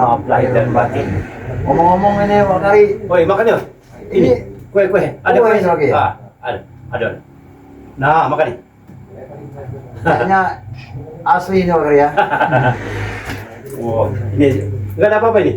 Maaf lahir dan batin. Ngomong-ngomong ini Pak Kari, Woi, makan yuk. Ini kue. Ada Kue, kue. oke. Ada. Nah, makan nih. kayaknya asli ini Pak Kari ya. Oh, ini enggak ada apa-apa ini.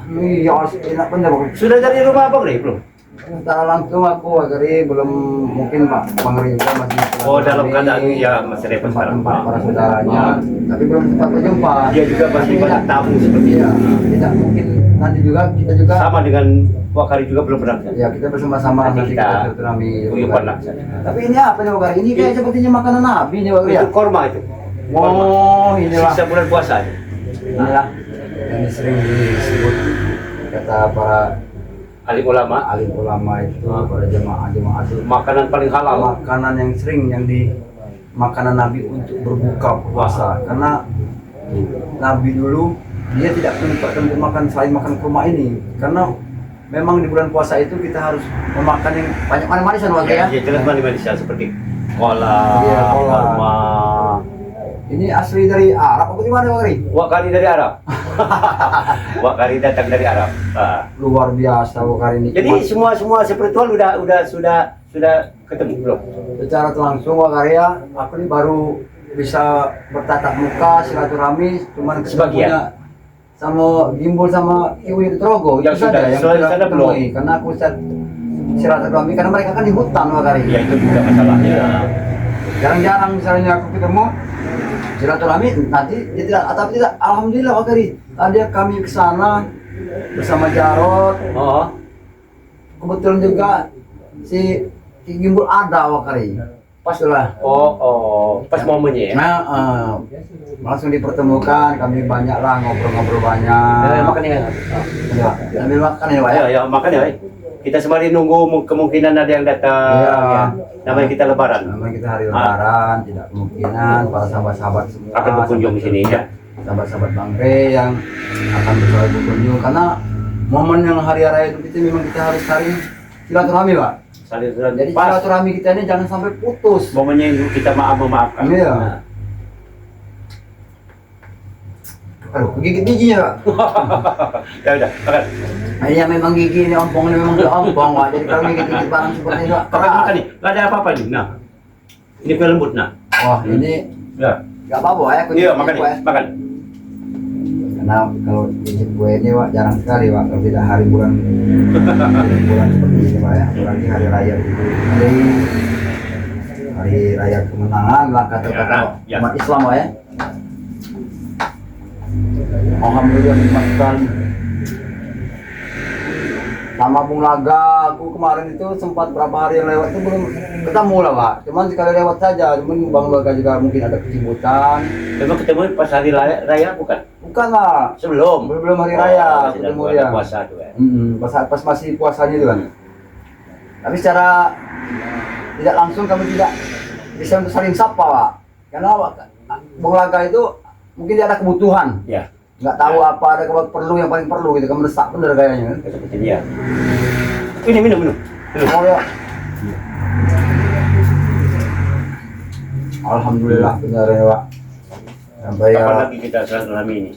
Iya, asli enak bener Pak Kari. Sudah dari rumah Abang nih, belum? Secara langsung aku Pak Kari belum, mungkin Bang Kari juga masih Oh, dalam keadaan ya masih repot sekarang. tempat para saudaranya, tapi belum sempat berjumpa. Dia juga masih Tapi banyak tamu seperti iya, tidak mungkin nanti juga kita juga sama dengan Wakari juga belum pernah. ya kita bersama-sama Nanti nanti kita silaturahmi. guyupan langsung. Tapi ini apa nih Pak Kari? Ini kayak sepertinya makanan Nabi nih Pak Kari ya. Itu korma itu. Oh, inilah. Sisa bulan puasa. Inilah yang sering disebut kata para Alim ulama, alim ulama itu, para jemaah itu makanan paling halal. makanan yang sering yang di makanan Nabi untuk berbuka puasa, karena Nabi dulu dia tidak menyempatkan untuk makan selain makan kurma ini, karena memang di bulan puasa itu kita harus memakan yang banyak manis-manisan Pak ya. Ya, jelas manis seperti kola, Iya, kola. kurma. Ini asli dari Arab atau gimana Pak Kari? Wakari dari Arab. Wakari datang dari Arab. Luar biasa Pak Kari ini. Jadi semua spiritual sudah ketemu belum? Secara langsung Pak Kari ya, aku ini baru bisa bertatap muka silaturahmi cuman Sebagian. ketemunya sama Gimbul sama Iwi Trogo Yang itu sudah, saja yang selain sudah sana ketemui. belum. Karena aku silaturahmi karena mereka kan di hutan Pak Kari. Ya itu juga masalahnya. Jarang-jarang misalnya aku ketemu silaturahmi nanti dia tidak, atau tidak, alhamdulillah Pak Kari tadi kami ke sana bersama Jarot, Oh, kebetulan juga si Gimbul ada Pak Kari. Pas lah. pas momennya ya. Nah, langsung dipertemukan, kami banyak lah ngobrol-ngobrol banyak. Makan ya. Ya, sambil makan ya Pak ya. Ya, makan ya. Kita sembari nunggu kemungkinan ada yang datang. Iya. Ya. Namanya kita lebaran. Namanya kita hari lebaran, tidak kemungkinan para sahabat-sahabat semua Akan berkunjung di sini ya. Sahabat-sahabat Bang Re yang akan selalu berkunjung, karena momen yang hari raya itu kita memang kita harus cari silaturahmi Pak. Jadi Pas silaturahmi kita ini jangan sampai putus. momennya kita memaafkan. Iya. Nah. Aduh, gigit bijinya Pak. Ya udah, makan. Nah, iya memang gigi ini ompong ini memang udah ompong Pak. Jadi kalau gigit-gigit barang seperti itu Pak, Makan nih, nggak ada apa-apa nih. Nah, ini kue lembut nah. wah ini Ya. nggak apa-apa ya. Iya, makan nih, makan. Karena kalau cicip kue ini Pak jarang sekali Pak, kalau tidak hari bulan seperti ini Pak ya, apalagi hari raya itu, hari raya kemenangan lah kata-kata Ya. umat Islam Pak ya. Alhamdulillah nikmat sekali. Sama Bung Laga, aku kemarin itu sempat berapa hari yang lewat itu belum ketemu lah Pak, cuman sekali lewat saja, cuman Bang Laga juga mungkin ada kesibukan. Memang ketemu pas hari raya bukan? Bukan lah, Sebelum. belum hari raya Sedang ketemu bulan dia. puasa tuh ya. Pas masih puasanya itu kan. Tapi secara tidak langsung kami tidak bisa untuk saling sapa Pak, karena Bung Laga itu mungkin dia ada kebutuhan, Ya. nggak tahu apa ada perlu yang paling perlu gitu, kan mendesak bener kayaknya kan. Seperti dia. Ini minum. Oh ya. Alhamdulillah benar ya Pak. Sampai Kapan ya lagi kita silaturahmi ini?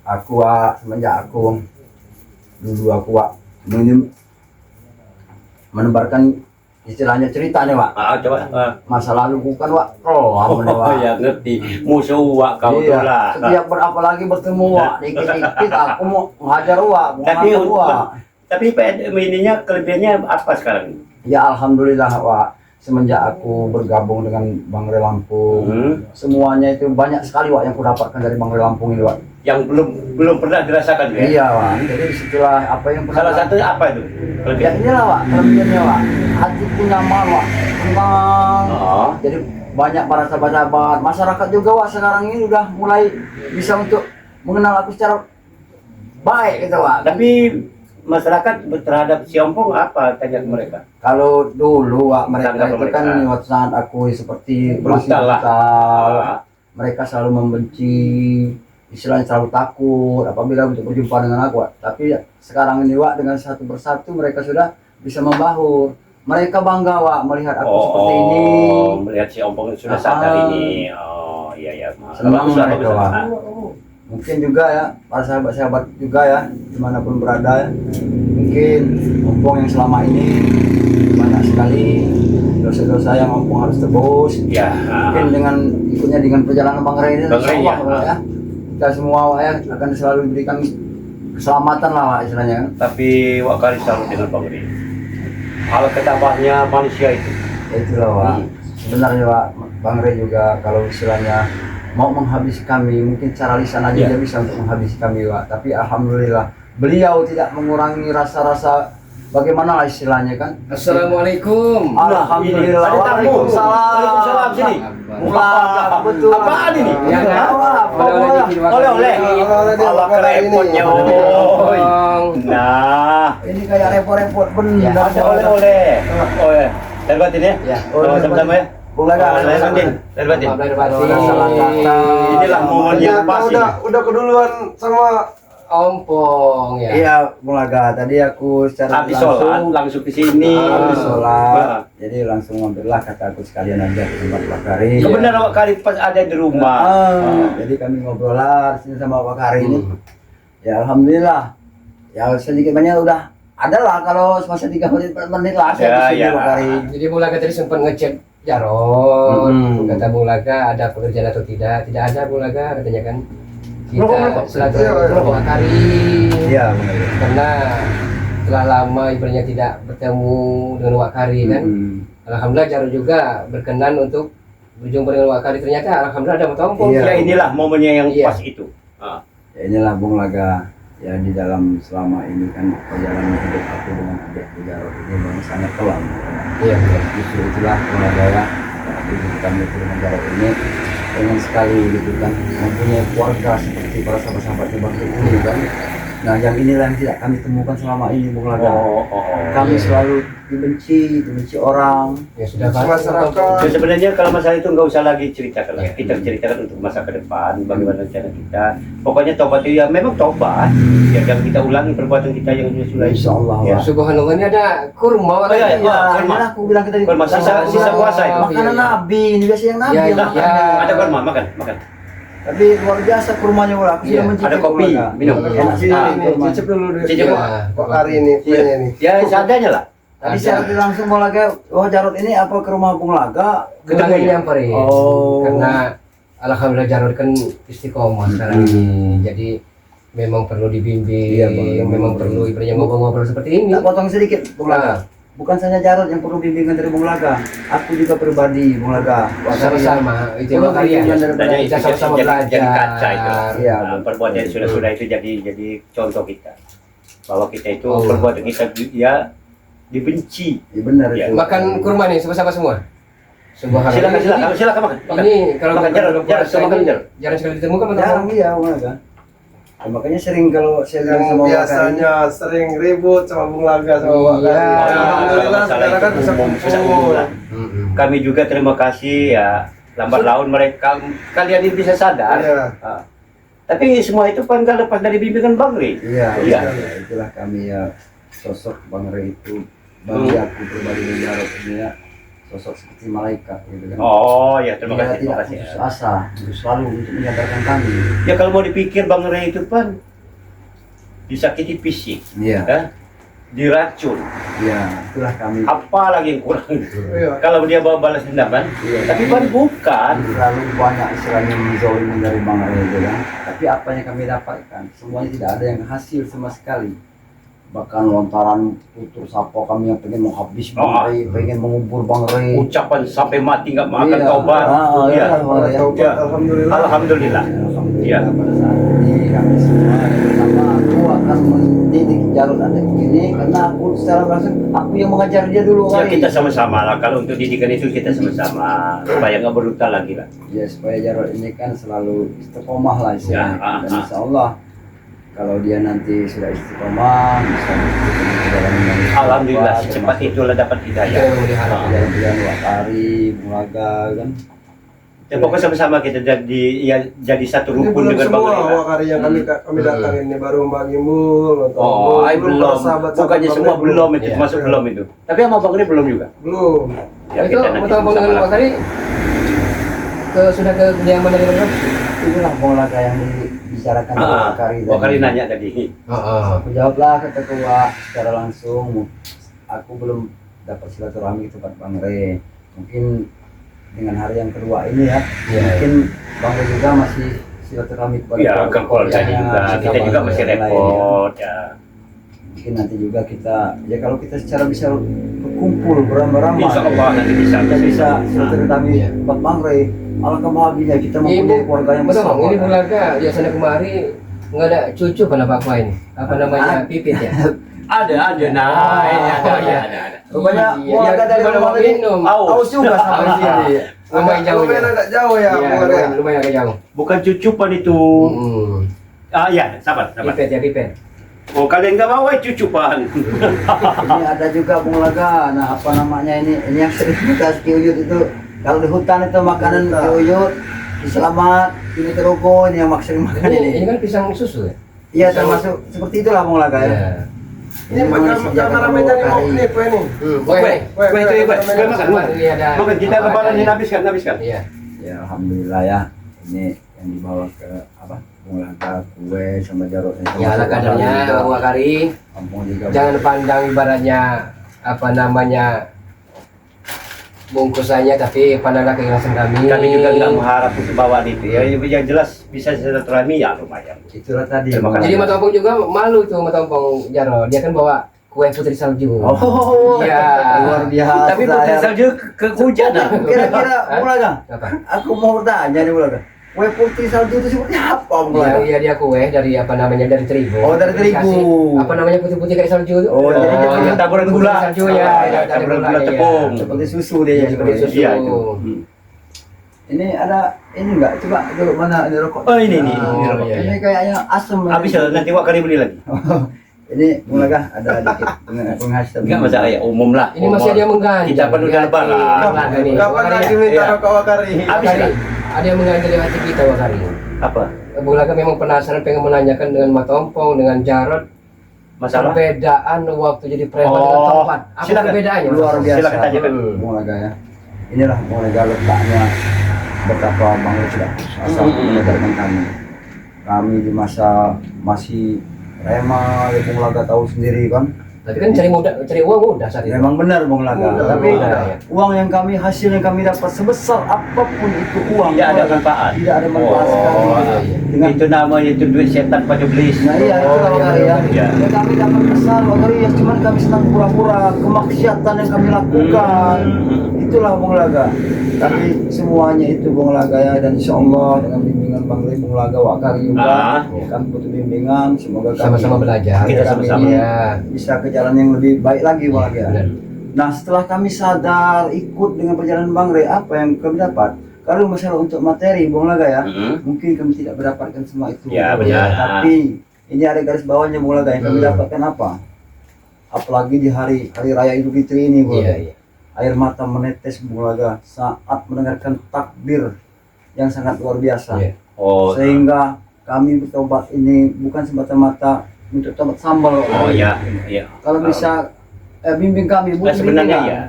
aku Pak, semenjak aku dulu aku Pak menebarkan istilahnya cerita nih Pak. Coba. Masa lalu bukan Pak. Apa nih Pak? Ya ngerti. Musuh Wak kau tuh lah. Setiap apalagi bertemu Wak, dikit-dikit aku mau ngajar Wak, mau Tapi ngajar Wak. tapi ininya kelebihannya apa sekarang? Ya alhamdulillah Wak, semenjak aku bergabung dengan Bang Re Lampung, semuanya itu banyak sekali Wak yang aku dapatkan dari Bang Re Lampung ini Wak. Yang belum pernah dirasakan ya? Iya Wak, jadi disitulah apa yang pernah. Salah satunya apa itu? Ya Kelebihan. inilah Wak, kelebihannya Wak, hatiku nyaman Wak, tenang. Oh. Jadi banyak para sahabat-sahabat, masyarakat juga Wak sekarang ini udah mulai bisa untuk mengenal aku secara baik gitu Wak. Tapi masyarakat terhadap Siompong apa tanya mereka? Kalau dulu Wak, mereka Tanggapan itu kan mereka. waktu saat aku seperti Brutal lah. brutal. Mereka selalu membenci, istilahnya selalu takut apabila untuk berjumpa dengan aku Wak. Tapi sekarang ini Wak, dengan satu persatu mereka sudah bisa membaur. Mereka bangga Wak melihat aku seperti ini. Melihat Siompong sudah sadar ini. Oh iya. Senang Bagus lah, mereka bagus lah. Wak. Mungkin juga ya para sahabat-sahabat juga ya dimanapun berada ya. Mungkin Ompong yang selama ini banyak sekali dosa-dosa yang Ompong harus tebus. Ya. Mungkin dengan ikutnya dengan perjalanan Bang Ray ini, Bang Ray, insyaallah, ya. Pak, ya. Kita semua Pak, ya akan selalu diberikan keselamatan lah Pak, istilahnya kan. Tapi Wakari selalu dengan Bang Ray. Hal ketabahnya manusia itu. Ya, itulah Pak. Sebenarnya Pak, Bang Ray juga kalau istilahnya mau menghabisi kami, mungkin cara lisan aja Ya. dia bisa untuk menghabisi kami Pak. Tapi alhamdulillah beliau tidak mengurangi rasa-rasa bagaimana lah istilahnya kan. Assalamualaikum. Alhamdulillah. Ada tamu. Waalaikumsalam. Waalaikumsalam sini. Wah, betul. Apaan ini? Ya, kan? Oleh-oleh. Allah kerepotnya. Oi. Nah, Ini kayak repot-repot bener. ada oleh-oleh. Oh ya. Terbatin ya? Ya. Oh, sama-sama ya. Boleh Oh, kan? Terbatin. Terbatin. Ini Inilah momen yang pas ini. udah keduluan sama Ompong ya. Iya, Mulaga. Tadi aku secara Habis sholat langsung ke sini. habis sholat. Nah. Jadi langsung mampirlah kata aku sekalian aja ke tempat Pak Kari. Kebenaran Wakari pas ada di rumah. Jadi kami ngobrol lah di sini sama Pak Kari ini. Ya alhamdulillah. Ya sedikit banyak udah ada lah kalau semasa 3 menit lah saya di sini Ya, ya. Pak Kari. Jadi Bulaga tadi sempat ngecek Jarod. Hmm. Kata Bulaga ada pekerjaan atau tidak? Tidak ada Bulaga katanya kan. Kita Merokok. selalu Iya, iya. merokok Kari. Iya benar. Karena telah lama ibaratnya tidak bertemu dengan Wakari kan. Alhamdulillah Jarod juga berkenan untuk berjumpa dengan Wakari. Ternyata alhamdulillah ada Ompong. Iya. Ya inilah momennya yang Iya. pas itu. Ya inilah Bung Laga. Ya di dalam selama ini kan perjalanan hidup aku dengan adik Jarod ini memang sangat kelam. Iya. Justru itulah Bung Laga ya. Aku juga kami dengan Jarod ini pengen sekali gitu kan mempunyai keluarga seperti para sahabat-sahabatnya Bang Rik ini kan. Nah yang inilah yang tidak kami temukan selama ini Bung Laga. Kami selalu dibenci orang. Ya sudah Masyarakat. Ya, sebenarnya kalau masalah itu nggak usah lagi ceritakan lah. Ya. Kita ceritakan untuk masa ke depan, bagaimana cara kita. Pokoknya tobat itu ya memang tobat. Ya jangan kita ulangi perbuatan kita yang sudah itu. Insya Allah. Ya. Subhanallah ini ada kurma Oh, iya, iya. Ya, kurma. inilah aku bilang kita Kurma, sisa puasa itu. Makanan Iya, iya. Nabi, ini biasa yang Nabi Ya, yang ya, makan. ya. Ada kurma, makan, makan. Tapi luar biasa kurmanya ulah. Aku Iya. sudah mencicipi Ada kopi, Bung Laga. minum. Enak sekali kurma. cicip dulu deh. Cicip. Pak Kari ini kuenya nih. Ya seadanya lah. Tadi Ada. saya langsung Bung Laga, oh Jarod ini apa ke rumah Bung Laga? Ketemu nyamperin. Oh. Karena alhamdulillah Jarod kan istiqomah sekarang ini. Jadi memang perlu dibimbing, Iya, Bang. memang perlu ibaratnya ngobrol-ngobrol seperti ini. Tak potong sedikit Bung Laga. Bukan saja Jarod yang perlu bimbingan dari Bung Laga, aku juga pribadi Bung Laga. Sama-sama itu Perlu kalian. bimbingan dari Tanya itu Kita sama-sama jadi kaca itu. belajar. Iya, Nah, betul. perbuatan yang sudah itu jadi contoh kita. Bahwa kita itu Oh. perbuatan kita ya dibenci. Iya benar Iya. itu. Makan kurma nih sama-sama semua. Subhanallah. Silakan makan. Ini kalau Makan, kita Jarod, belum Jarod, puasa makan, ini Jarod. jarang sekali ditemukan Bang. Jarang iya Bung Laga. Ya, makanya sering kalau saya bilang Yang sama Bung Laga, biasanya sering ribut sama Bung Laga sama Pak Kari. Iya. Alhamdulillah Masalah sekarang kan itu bisa umum, sudah umum kumpul. lah. Kami juga terima kasih ya lambat laun mereka kalian ini bisa sadar. Iya. Ah. Tapi semua itu kan gak lepas dari bimbingan Bang Ri. Iya, Iya. iya, itulah kami ya sosok Bang Ray itu bagi aku pribadi dan Jarod ini ya sosok seperti malaikat gitu kan. Oh ya terima Dia kasih, terima tidak kasih. putus asa, terus selalu untuk menyadarkan kami. Ya kalau mau dipikir Bang Ri itu kan disakiti fisik, Iya, ya, diracun, iya, itulah kami. apa lagi yang kurang? Iya. Kalau dia bawa balas dendam kan, Iya. tapi kan bukan. Terlalu banyak istilahnya menzolimi dari Bang Ray itu kan. Tapi apa yang kami dapatkan, semuanya tidak ada yang hasil sama sekali. Bahkan lontaran putur sapo kami yang pengen menghabis Bang Oh. Ray, pengen mengubur Bang Ray. Ucapan sampai mati nggak makan Iya. taubat. Iya, Iya. Bang Ray. Taubat, Iya. alhamdulillah. Alhamdulillah. Alhamdulillah Iya. pada saat ini kami semua bersama aku akan mendidik Jarod adik ini karena aku secara langsung aku yang mengajar dia dulu Ya kali. kita sama-sama lah. Kalau untuk didikan itu kita sama-sama supaya nggak berluta lagi lah. Ya supaya Jarod ini kan selalu istiqomah lah istilahnya. Ya, Dan insya Allah kalau dia nanti sudah istiqomah bisa mengikuti perjalanan yang Alhamdulillah kuat, secepat termasuk itulah dapat hidayah. Kita memang diharap. jalan-jalan Wakari, Bulaga kan. Ya pokoknya sama-sama kita jadi satu Ini rukun belum dengan Bang semua Ri. Pak Kari yang kami datangin ini baru Mbak Gimbul. Oh, belum. sahabat-sahabat Bukannya Bang semua Ri belum itu, Iya. termasuk belum itu. Tapi sama Bang Ri belum juga. Belum. Ya itu kita nanti mau tahu sama-sama dengan lah. Pak Kari sudah ke kediaman dari Bang Ram? Inilah Bulaga yang di bicarakan dengan Wakari tadi. Wakari nanya tadi. Aku jawablah ke ketua secara langsung. Aku belum dapat silaturahmi ke tempat Bang Re. Mungkin dengan hari yang kedua ini ya, mungkin Bang Re juga masih silaturahmi kepada Ya, ke tadi juga. Kita juga masih repot ya. Mungkin nanti juga kita, ya kalau kita secara bisa berkumpul beramai-ramai, Insya Allah nanti bisa. kita bisa silaturahmi tempat Bang Re. Alangkah bahagianya kita mempunyai keluarga yang betul besar. Bang, ini Bulaga ya sana kemari nggak ada cucu kenapa apa ini? Apa namanya pipit ya? Ada nah, ini ada. Rupanya Iya, keluarga dari gimana Bang mau Re minum? aus juga sampai sini. Lumayan jauh Lumayan ya. agak jauh ya, Iya, Bung Re. lumayan agak jauh. Bukan cucupan itu. Ya, sabar. Pipet ya pipet. Oh, kalian nggak bawa cucupan. Ini ada juga Bung Laga. Nah, apa namanya ini yang sering kita kiuyut itu. Kalau di hutan itu makanan kiuyut, selamat, ini teruko, ini yang sering makan Ini ini. kan pisang susu ya? Iya, termasuk seperti itulah Bung Laga ya. Iya. Ini makan ramenya nih mau nih kue nih. Kue makan. Ini ada. Makan kita lebaran ini habiskan. Iya. Ya, alhamdulillah ya. Ini yang dibawa ke apa? Bung Laga, kue sama jarotnya. Ya ala kadarnya Bung Wakari. Kampung juga. Jangan pandang ibaratnya apa namanya bungkusannya, tapi pandanglah keikhlasan kami. Kami juga nggak mengharap untuk bawaan itu ya. Yang jelas bisa silaturahmi ya lumayan. Itulah tadi. Terima Bung kasih. Jadi Laga. Matompong juga malu tuh Matompong Jaro. Dia kan bawa kue putri salju. Oh, Iya. luar biasa. Tapi putri ya. salju kehujanan. Kira-kira Bung Laga, Apa? aku mau bertanya nih Bung Laga. Kue putih salju itu seperti apa Bung Laga? Iya, dia kue dari apa namanya dari terigu. Oh, dari terigu. Dikasih apa namanya putih-putih kayak salju itu? Oh, jadi dia punya taburan putih gula. Salju Oh, ya, ya, ada taburan gulanya, gula tepung. ya. Seperti susu dia Iya, ya. seperti susu. Iya itu. Ini ada ini enggak? Coba dulu mana ini rokok? Oh, ini nih. Oh, Ini rokok. iya. Ini kayaknya asam. Habis ya, nanti Wakari beli lagi. Ini Bung Laga ada dikit penghasilan. Enggak masalah ya, umum lah. Ini masih dia mengganti. Kita penuh dengan lebaran. Kapan lagi minta rokok Wakari? Habis Wakari, kan? ada yang mengganti hati kita Wakari. Apa? Bung Laga memang penasaran pengen menanyakan dengan Matompong, dengan Jarod Masalah? perbedaan waktu jadi preman dengan Oh, tempat. Apa silakan. perbedaannya? Luar biasa. Silakan tanyakan. Bung Laga ya. Inilah Bung Laga letaknya betapa Bang Laga sudah asal menegakkan kami. Kami di masa masih remah, ya Bung Laga tahu sendiri kan. Tapi kan cari uang mudah saat itu. Memang benar Bung Laga, Mudah, tapi mudah, ya. uang yang kami hasil yang kami dapat sebesar apapun itu uang Tidak ada manfaat. Tidak ada manfaat sekali. iya. Dengan Itu namanya itu duit setan pada iblis. nah iya itu Oh, Wakari iya, ya. iya. Ya, kami dapat besar Wakari ya, cuman kami senang pura-pura kemaksiatan yang kami lakukan. Itulah Bung Laga. Tapi semuanya itu Bung Laga ya, dan insya Allah dengan bimbingan Bang Ri, Bung Laga, Wakari juga kami butuh bimbingan. Semoga kami Sama-sama belajar. Kita kami sama-sama. Iya. bisa ke jalan yang lebih baik lagi Bung Laga. Benar. Nah setelah kami sadar ikut dengan perjalanan Bang Re, apa yang kami dapat? Kalau masalah untuk materi Bung Laga ya, mungkin kami tidak mendapatkan semua itu. Ya, benar. Tapi ini ada garis bawahnya Bung Laga, yang kami dapatkan apa? Apalagi di hari raya Idul Fitri ini Bung Iya, Laga. iya. Air mata menetes Bung Laga saat mendengarkan takbir yang sangat luar biasa. Iya. Oh, Sehingga kami bertobat ini bukan semata-mata untuk tobat sambal. oh ya, iya. Kalau bisa bimbing kami, Nah, sebenarnya bimbingan. ya.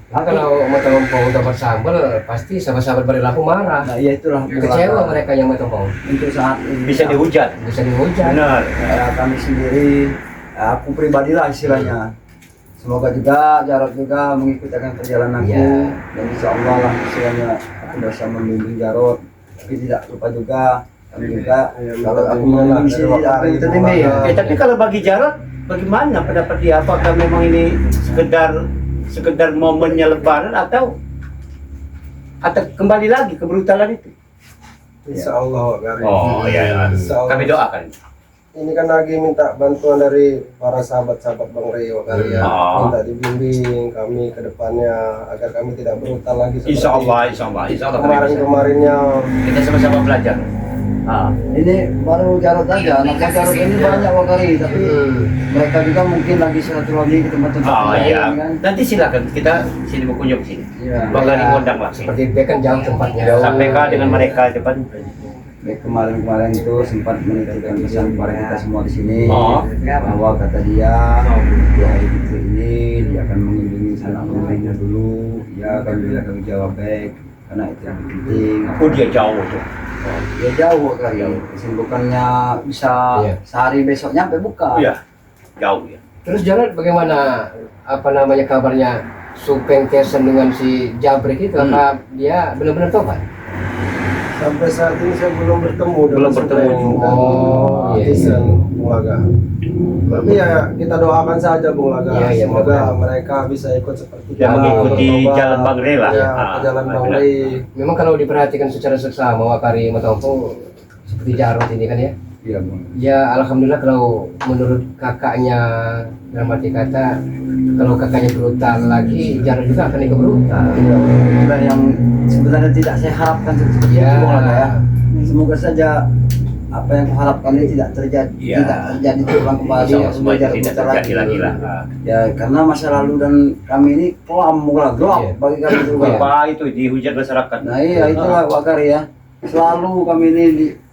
Nah, kalau Matompong dapat sambal, pasti sahabat-sahabat berlaku marah. Nah, iya itulah Bung Kecewa Laga. mereka yang Matompong. Untuk saat ini Bisa dihujat. Bisa dihujat. Benar. kami sendiri, aku pribadi lah istilahnya. Semoga juga Jarod juga mengikuti akan perjalananku, Iya. dan insya Allah lah istilahnya aku bisa membimbing Jarod. Tapi tidak lupa juga kami juga kalau aku membimbing sih tidak akan terbimbing. Tapi kalau bagi Jarod, bagaimana pendapat dia? Apakah memang ini sekedar momennya lebaran atau kembali lagi ke brutalan itu? Insya Allah Wakari. Oh iya, Insya Allah. kami doakan. Ini kan lagi minta bantuan dari para sahabat-sahabat Bang Re Wakari ya. Oh. Minta dibimbing kami ke depannya agar kami tidak brutal lagi seperti Insya Allah kami bisa. kemarin-kemarinnya. Kita sama-sama belajar. Ini baru Jarod aja, anak Jarod ini banyak Wakari, tapi mereka juga mungkin lagi silaturahmi ke tempat-tempat Oh lain iya, kan. nanti silakan kita sini berkunjung sini. Iya. Bang Gani ngundang lah sini. Seperti dia kan jauh tempatnya. Sampaikan dengan mereka depan. Baik, kemarin itu sempat menitipkan pesan kepada kita semua di sini Oh. bahwa kata dia di hari itu ini dia akan mengunjungi sanak pemerintah dulu, ya kami bilang kami jawab baik karena itu yang penting. Oh dia jauh tuh. Ya jauh kali. Kesibukannya bisa Iya. sehari besok nyampe buka. Iya, jauh ya. Terus Jarod bagaimana kabarnya Supeng Kesen dengan si Jabrik itu apa dia benar-benar tobat? Sampai saat ini saya belum bertemu Belum bertemu. Oh, iya, Kesen Bung Laga. Tapi ya kita doakan saja Bung Laga. Iya, iya, Semoga mudah-mudahan. mereka bisa ikut seperti Ya, mengikuti bertobat. jalan Bang Rey lah. Ya, Ah, ke jalan Bang benar. Rey. Memang kalau diperhatikan secara seksama Wakari Matompong seperti Jarod ini kan ya. Iya, Bang. Ya alhamdulillah kalau menurut kakaknya dalam arti kata kalau kakaknya brutal lagi Jarod juga akan ikut brutal. Dan yang sebenarnya tidak saya harapkan seperti Ya. itu Bung Laga ya. Semoga saja apa yang kuharapkan ini tidak terjadi, Ya. tidak terjadi terulang kembali. Sama semua itu Semoga tidak putar terjadi lagi lah. Ya karena masa lalu dan kami ini kelam gelap Iya. bagi kami juga. Apa itu dihujat masyarakat? Nah iya itulah Wakari ya. Selalu kami ini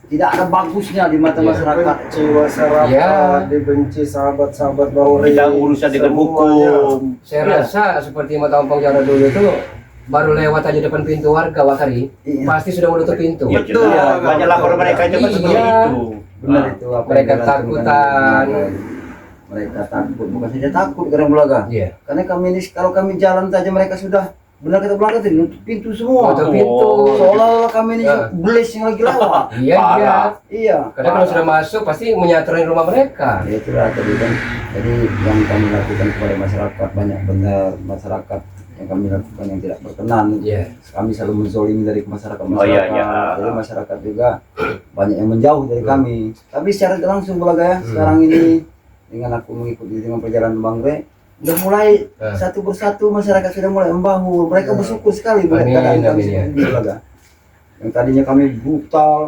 tidak ada bagusnya di mata Iya. masyarakat. Dibenci masyarakat, Ya. dibenci sahabat-sahabat Bang Rey. Kita urusan dengan Semuanya. hukum. Saya Ya. rasa seperti Matompong Jarod dulu itu baru lewat aja depan pintu warga Wakari Iya. pasti sudah menutup pintu. Ya, Betul. jelas. Banyak laporan mereka juga seperti Iya. itu. Benar Ah. itu apa Mereka yang dilakukan. takutan. Mereka takut bukan saja takut karena Bulaga. Iya. Karena kami ini kalau kami jalan saja mereka sudah benar kata Bulaga tadi nutup pintu semua. Nutup pintu. Seolah-olah kami ini Ah. belis yang lagi lawak. Iya, iya. Parah. Iya. Karena kalau sudah masuk pasti menyatakan rumah mereka. Ya itulah tadi kan. Jadi yang kami lakukan kepada masyarakat banyak benar masyarakat yang kami lakukan yang tidak berkenan. Iya. Kami selalu menzolimi dari masyarakat. Oh, iya, iya. Jadi masyarakat juga banyak yang menjauh dari kami. Tapi secara tidak langsung Bulaga ya, Hmm. sekarang ini dengan aku mengikuti dengan perjalanan Bang Rey, udah mulai satu persatu masyarakat sudah mulai membahu. Mereka bersyukur sekali melihat Amin, keadaan kami amin, ya. seperti ini Bulaga. Yang tadinya kami brutal,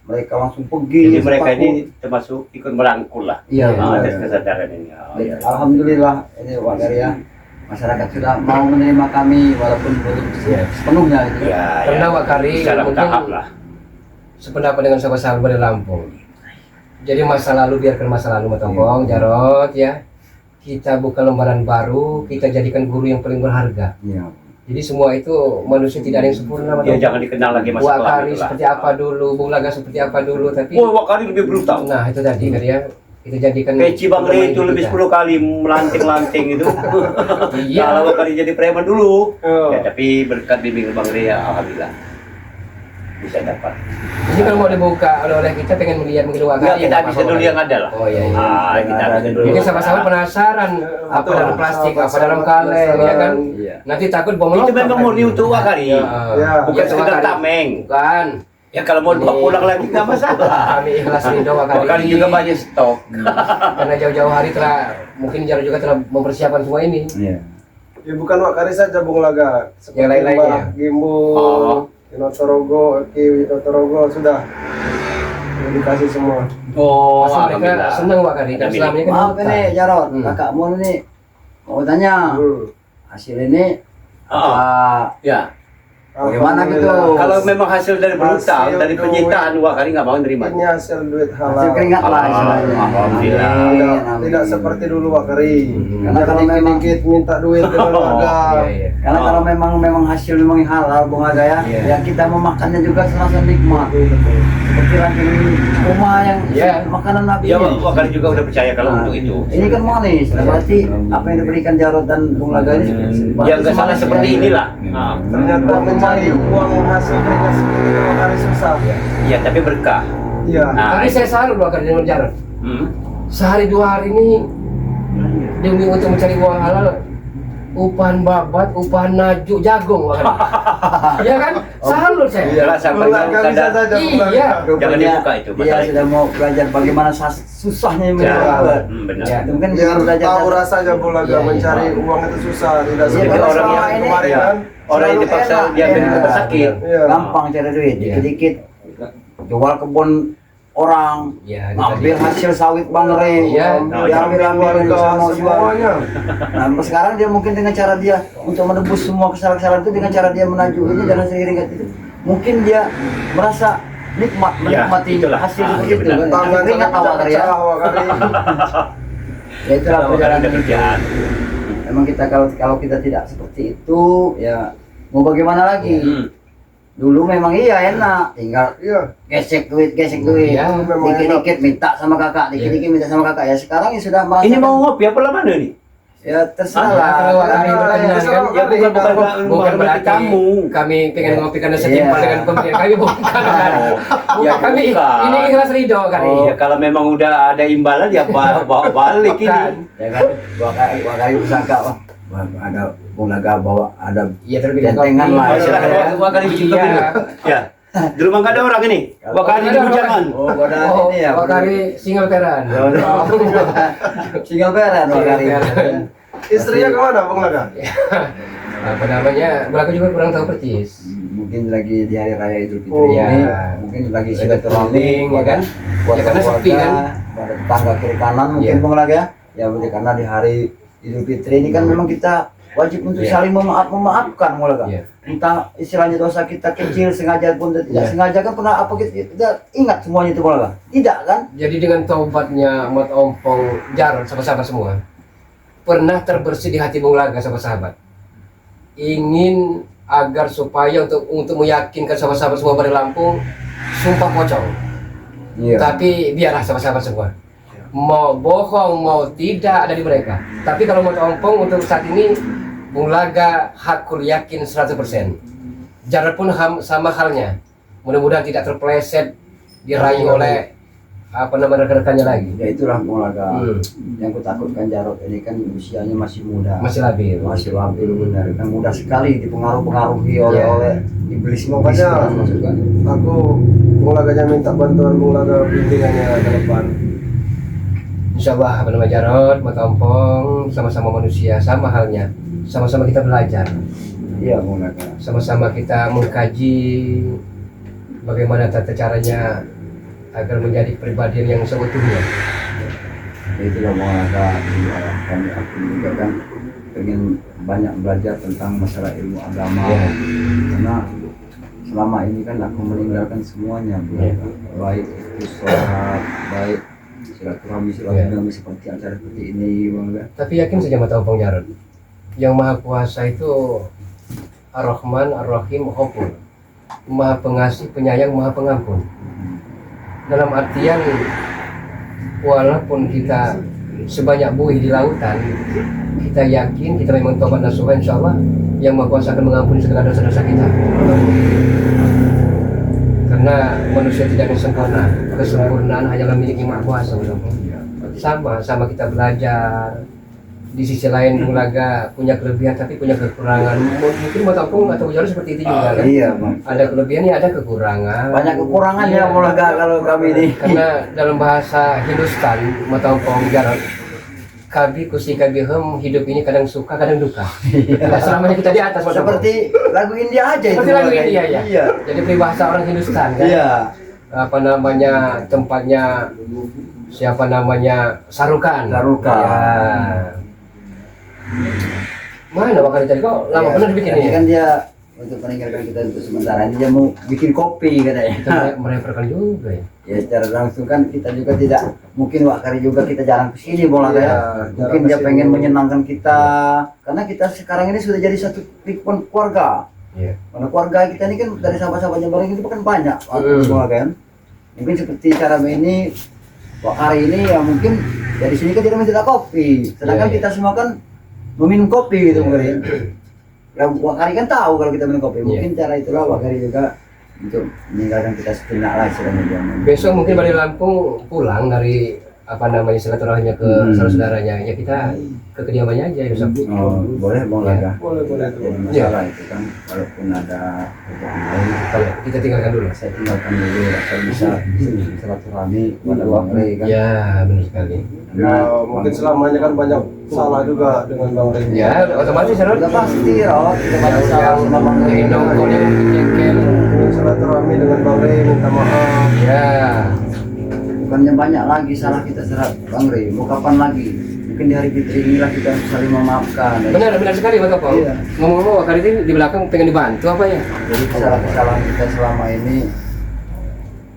mereka langsung pergi. Jadi mereka takut. ini termasuk ikut merangkul lah. Iya, Ah, benar. atas kesadaran ini. Oh, iya. Alhamdulillah ini Pak Gary ya. Masyarakat sudah mau menerima kami walaupun belum sepenuhnya gitu. Iya, Karena iya. Wakari Secara mungkin bertahap lah. sependapat dengan sahabat-sahabat dari Lampung. Jadi masa lalu biarkan masa lalu Matompong, Jarod ya. Kita buka lembaran baru, kita jadikan guru yang paling berharga. Iya. Jadi semua itu manusia tidak ada yang sempurna. Dia Matompong. jangan dikenal lagi masa kelam Wakari itu lah. seperti apa dulu, Bung Laga seperti apa dulu, tapi Oh, Wakari lebih brutal. nah itu tadi kan ya kita jadikan Peci Bang Rey itu pedoman lebih kita. 10 kali melanting-lanting itu. Iya. Kalau Wakari jadi preman dulu. Oh. Ya, tapi berkat bimbingan Bang Rey ya, alhamdulillah bisa dapat. Jadi kalau mau dibuka oleh kita pengen melihat mungkin Ya, Wakari. kita apa bisa dulu Wakari. yang ada lah. Oh iya, iya. Ah, kita bisa dulu. Mungkin sama-sama penasaran apa Betul. dalam plastik, apa Sama-sama dalam kaleng, ya kan? Iya. Nanti takut bom Itu molotov memang murni lagi. untuk Wakari. Ya. Ya. Bukan Ya, sekedar Wakari. tameng. Bukan. Ya kalau mau dibawa pulang lagi nggak masalah. Kami ikhlas ridho Wakari. Wakari juga banyak stok. Karena jauh-jauh hari telah mungkin Jarod juga telah mempersiapkan semua ini. Iya. Ya bukan Wakari saja Bung Laga. Seperti Yang lain-lainnya. Mbah Gimbu, Oh. Inotorogo, Ki Inotorogo sudah dikasih semua. Oh, Pasti mereka senang Wakari. Kan Amin. selama ini kan Maaf hutan. ini Jarod, Hmm. kakakmu ini mau tanya hasil ini Ah, ya. Bagaimana gitu? Alhamdulillah. Kalau memang hasil dari brutal, Hasil dari duit. penyitaan Wakari nggak mau nerima. Ini hasil duit halal. hasil keringat lah Ah, istilahnya. alhamdulillah. Amin, Tidak, amin. tidak seperti dulu Wakari. Karena kalau memang dikit minta duit dengan warga. Iya, iya. karena kalau memang hasil memang halal Bung Aga ya, Iya. ya kita memakannya juga serasa nikmat. Seperti ranking rumah yang Iya. makanan Nabi. Ya, ini. Wakari juga udah percaya kalau Nah, untuk itu. Ini kan manis, nah, berarti apa yang diberikan Jarod dan Bung Laga ini Ya nggak salah manis, seperti ya. inilah. Ah. Ternyata mencari uang hasil keringat sendiri itu Wakari susah. Ya tapi berkah. Iya. Nah, Tapi saya salut Wakari dengan Jarod. hmm. Sehari 2 hari ini demi untuk mencari uang halal upahan babat, upahan naju, jagung Wakari. Iya kan? Salut saya. Iyalah sampai Bung Laga bisa kadang saja Bung Iya. Laga. Jangan Rupanya dibuka itu, Dia masalah sudah mau belajar bagaimana susahnya Ya, menjual. benar. Ya. Mungkin Biar belajar tahu rasanya Bung Laga Iya, iya. mencari uang itu susah, tidak Iya, seperti kalau orang selama yang ini- kemarin Ya, kan. orang yang selalu dipaksa enak, dia ya. rumah sakit. Iya. gampang cari duit, Iya. dikit-dikit jual kebun orang, Ya, itu ngambil tadi. hasil sawit Bang Rey, Iya. diambil dari Warga sana jual. semuanya. Nah, sekarang dia mungkin dengan cara dia untuk menebus semua kesalahan-kesalahan itu dengan cara dia menaju ini dan hasil keringat itu, mungkin dia merasa nikmat Ya, menikmati itulah. hasil Ah, seperti iya itu. benar. Kan? Tangan Keringat sampai awal ya. pecah Wakari. Ya itulah Wakari perjalanan ada kerjaan. Memang kita kalau kita tidak seperti itu ya mau bagaimana lagi? Hmm. Dulu memang iya enak, tinggal Iya. gesek duit, Iya, memang dikit-dikit minta sama kakak, dikit-dikit minta sama kakak. Ya sekarang ya sudah merasa Ini mau ngopi apa lah mana nih? ya terserah Ah, lah. kalau Karena kami ya, berkenan, terserah kan? Ya bukan bukan menghormati berarti kamu. kami pengen ngopi karena setimpal Iya. dengan pemberian kami bukan. Ya, Kami bukan. ini ikhlas ridho kami. Ya kalau memang udah ada imbalan ya bawa balik Bukan. ini. ya kan dua kali disangka wah ada Bulaga bawa ada Iya terlebih dahulu. Jantengan lah, Iya. Silakan dua kali bikin kopi dulu. Ya. Di rumah nggak ada orang ini. Dua kali di bujangan. oh ada Oh, ini ya Wakari single peran. single parent dua kali Istrinya kemana Bang Laga? Apa namanya? Belakang juga kurang tahu persis. mungkin lagi di hari raya Idul Fitri Oh, ini iya. mungkin lagi Ada silaturahmi keliling, ya kan? buat Ya, karena sepi, kan? pada tetangga kiri kanan mungkin Iya. Bang Laga ya berarti karena di hari Idul Fitri ini kan memang kita wajib untuk Iya. saling memaafkan Bang Laga. Iya. Entah istilahnya dosa kita kecil sengaja pun tidak Iya. sengaja kan pernah apa kita ingat semuanya itu Bang Laga. Tidak kan? Jadi dengan taubatnya Mat Ompong Jarod sahabat-sahabat semua pernah terbersih di hati Bung Laga sahabat-sahabat. Ingin agar supaya untuk meyakinkan sahabat-sahabat semua dari Lampung sumpah pocong. Iya. Tapi biarlah sahabat-sahabat semua. Mau bohong mau tidak ada di mereka. Tapi kalau Mat Ompong untuk saat ini Bung Laga hakul yakin 100%. Jarod pun sama halnya. Mudah-mudahan tidak terpeleset dirayu oleh apa nama rekan-rekannya lagi. Ya itulah Bang Laga. Hmm. Yang kutakutkan Jarod ini kan usianya masih muda. Masih labil. Masih labil benar kan mudah sekali dipengaruhi oleh Iya. oleh iblis Makanya masukkan. aku Bang Laganya minta bantuan Bang Laga bimbingannya ke depan. Insya Allah apa nama Jarod, Mat Ompong sama-sama manusia, sama halnya. Sama-sama kita belajar. Iya Bang Laga. Sama-sama kita mengkaji bagaimana tata caranya agar menjadi pribadian yang seutuhnya. Itulah Bang Laga kami aku juga kan pengen banyak belajar tentang masalah ilmu agama. Iya. Karena selama ini kan aku meninggalkan semuanya Bang Iya. Laga. Baik itu sholat, baik silaturahmi seperti acara seperti ini Bang Laga. Tapi yakin saja Mat Ompong Jarod, yang Maha Kuasa itu Ar-Rahman, Ar-Rahim, Ghafur. Maha Pengasih, Penyayang, Maha Pengampun. Dalam artian walaupun kita sebanyak buih di lautan, kita yakin kita memang tobat nasuha, insya Allah yang Maha Kuasa akan mengampuni segala dosa-dosa kita. Karena manusia tidak ada sempurna, kesempurnaan hanyalah milik Maha Kuasa. Sama kita belajar. Di sisi lain Bung Laga punya kelebihan tapi punya kekurangan. Mungkin Mat Ompong atau Jarod seperti itu juga kan? Iya Bang. Ada kelebihannya, ada kekurangan. Banyak kekurangan Iya. ya Bang Laga kalau kami ini. Karena dalam bahasa Hindustan, Mat Ompong Jarod, kabi kusi kabi hidup ini kadang suka kadang duka. Tidak selamanya kita di atas. Mat Ompong. Seperti lagu India aja itu. Seperti lagu Bang Laga. India ya. Iya. Jadi peribahasa orang Hindustan kan. Iya. Apa namanya tempatnya siapa namanya Sarukan. Sarukan. Ya. Mana Wakari tadi kok lama Iya, benar bikin tadi ini? kan dia untuk meninggalkan kita untuk sementara ini dia mau bikin kopi katanya. Itu merepotkan juga ya. Ya secara langsung kan kita juga tidak mungkin Wakari juga kita jarang kesini Bang Laga ya. Iya, Mungkin jarang dia kesini. pengen menyenangkan kita karena kita sekarang ini sudah jadi satu lingkungan keluarga. Iya. Karena keluarga kita ini kan dari sahabat-sahabatnya bareng itu kan banyak Bang Laga kan. Mungkin seperti cara ini Wakari ini ya mungkin ya di sini kan tidak minta kopi. Sedangkan Iya, iya. kita semua kan meminum kopi gitu Bang Laga. Ya Wakari kan tahu kalau kita minum kopi. Mungkin cara itulah Wakari juga untuk meninggalkan kita sejenak lah istilahnya dia. Besok mungkin balik Lampung pulang dari apa namanya silaturahminya ke saudara-saudaranya. Ya kita ke kediamannya aja besok. Oh, boleh Bang Laga. Boleh. Jadi masalah itu kan walaupun ada kerjaan lain Kita tinggalkan dulu. saya tinggalkan dulu saya bisa silaturahmi pada Bang Rey kan. Ya benar sekali. Ya, mungkin selamanya kan banyak salah juga dengan Bang Rey. Ya otomatis Jarod. Udah pasti Rod, kita banyak salah sama Bang Rey. Yang nongkrong yang jengkel. Silaturahmi dengan Bang Rey, minta maaf. Ya. Bukannya banyak lagi salah kita serap Bang Rey, mau kapan lagi? Mungkin di hari Fitri inilah kita saling memaafkan. Benar sekali Mas Ompong. Iya. Ngomong-ngomong Wakari ini di belakang pengen dibantu apa ya? Jadi kesalahan-kesalahan kita selama ini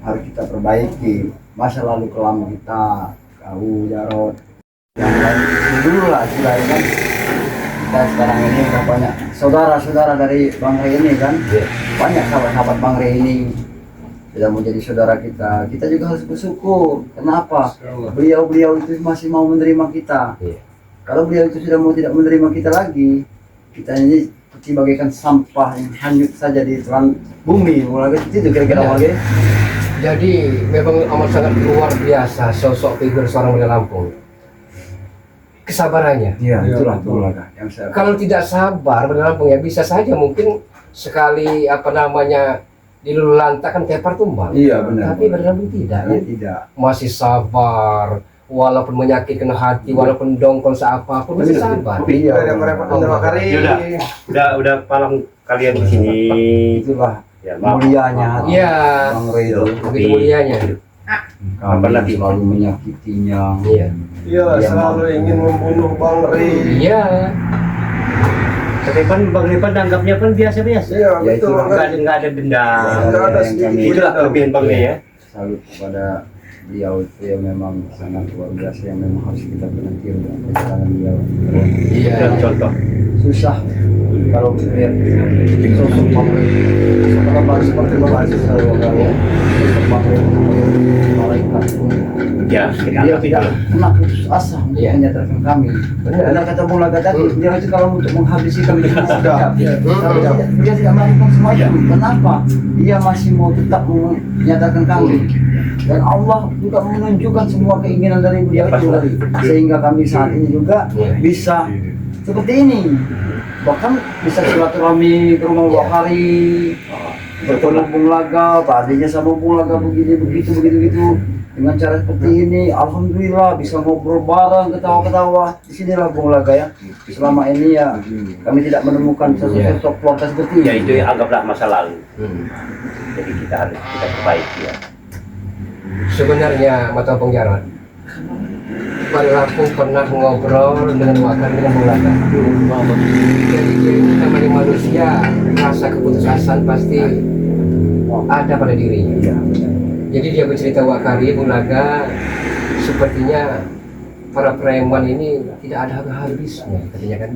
harus kita perbaiki. Masa lalu kelam kita, kau Jarod, yang lain itu dulu lah istilahnya kan. kita sekarang ini udah banyak saudara-saudara dari Bang Rey ini kan. Iya. Banyak sahabat-sahabat Bang Rey ini sudah menjadi saudara kita. Kita juga harus bersyukur. Kenapa? Beliau-beliau itu masih mau menerima kita. Iya. Kalau beliau itu sudah mau tidak menerima kita lagi, kita ini seperti bagaikan sampah yang hanyut saja di telan bumi. Mulai itu kira-kira Benar. lagi. Jadi memang amat sangat luar biasa sosok figur seorang Warga Lampung. Kesabarannya. Iya, itulah yang saya. Kalau tidak sabar Warga Lampung ya bisa saja mungkin sekali apa namanya dilululantakkan tepar tumbang. Iya, benar. Tapi Warga Lampung tidak. Iya, Kan? tidak. Masih sabar walaupun menyakitkan hati, walaupun dongkol seapapun masih sabar. Iya, Repot-repot bener Wakari. Udah palang kalian di sini. itulah Ya, maaf. mulianya hati Iya. Bang Rey itu. Begitu mulianya. Kami Apalagi? selalu menyakitinya. Iya. Iya, selalu ingin membunuh Bang Rey. Iya. Tapi kan Bang Repan anggapnya kan biasa-biasa. Iya, Ya, betul. itulah. Wakari. Nggak ada dendam. Nggak ada yang sedikit. kami Itulah kelebihan Bang Rey ya. salut kepada beliau itu yang memang sangat luar biasa, yang memang harus kita penanti dalam perjalanan beliau. Iya. Dan contoh. Susah kalau melihat sosok Bang Rey. Setelah baru seperti Bang Aziz selalu ya, sosok Bang Rey malaikat. Ya, kita Dia anggap tidak itu. pernah putus asa untuk Iya. menyatakan kami. Benar. Benar kata Bung Laga tadi, dia itu kalau untuk menghabisi kami tidak. Iya. Dia tidak melakukan semua itu. Kenapa? Dia masih mau tetap menyatakan kami. Dan Allah juga menunjukkan semua keinginan dari beliau itu tadi. Sehingga kami saat ini juga bisa seperti ini. Bahkan bisa silaturahmi ke rumah Wakari, bertemu Bung Laga, tadinya sama Bung Laga begini begitu. Dengan cara seperti ini, alhamdulillah bisa ngobrol bareng, ketawa-ketawa. Di sinilah Bung Laga ya. Selama ini ya kami tidak menemukan sosok keluarga seperti ini. Ya itu ya, anggaplah masa lalu. Hmm. Jadi kita harus kita perbaiki ya. Sebenarnya Mata Bung Jarot, Warga Lampung pernah ngobrol dengan Wakari dengan Bung Laga. Jadi dia ini namanya manusia, rasa keputusasaan pasti ada pada dirinya. Iya, benar. Jadi dia bercerita Wakari, Bung Laga, sepertinya para preman ini tidak ada habisnya, katanya kan.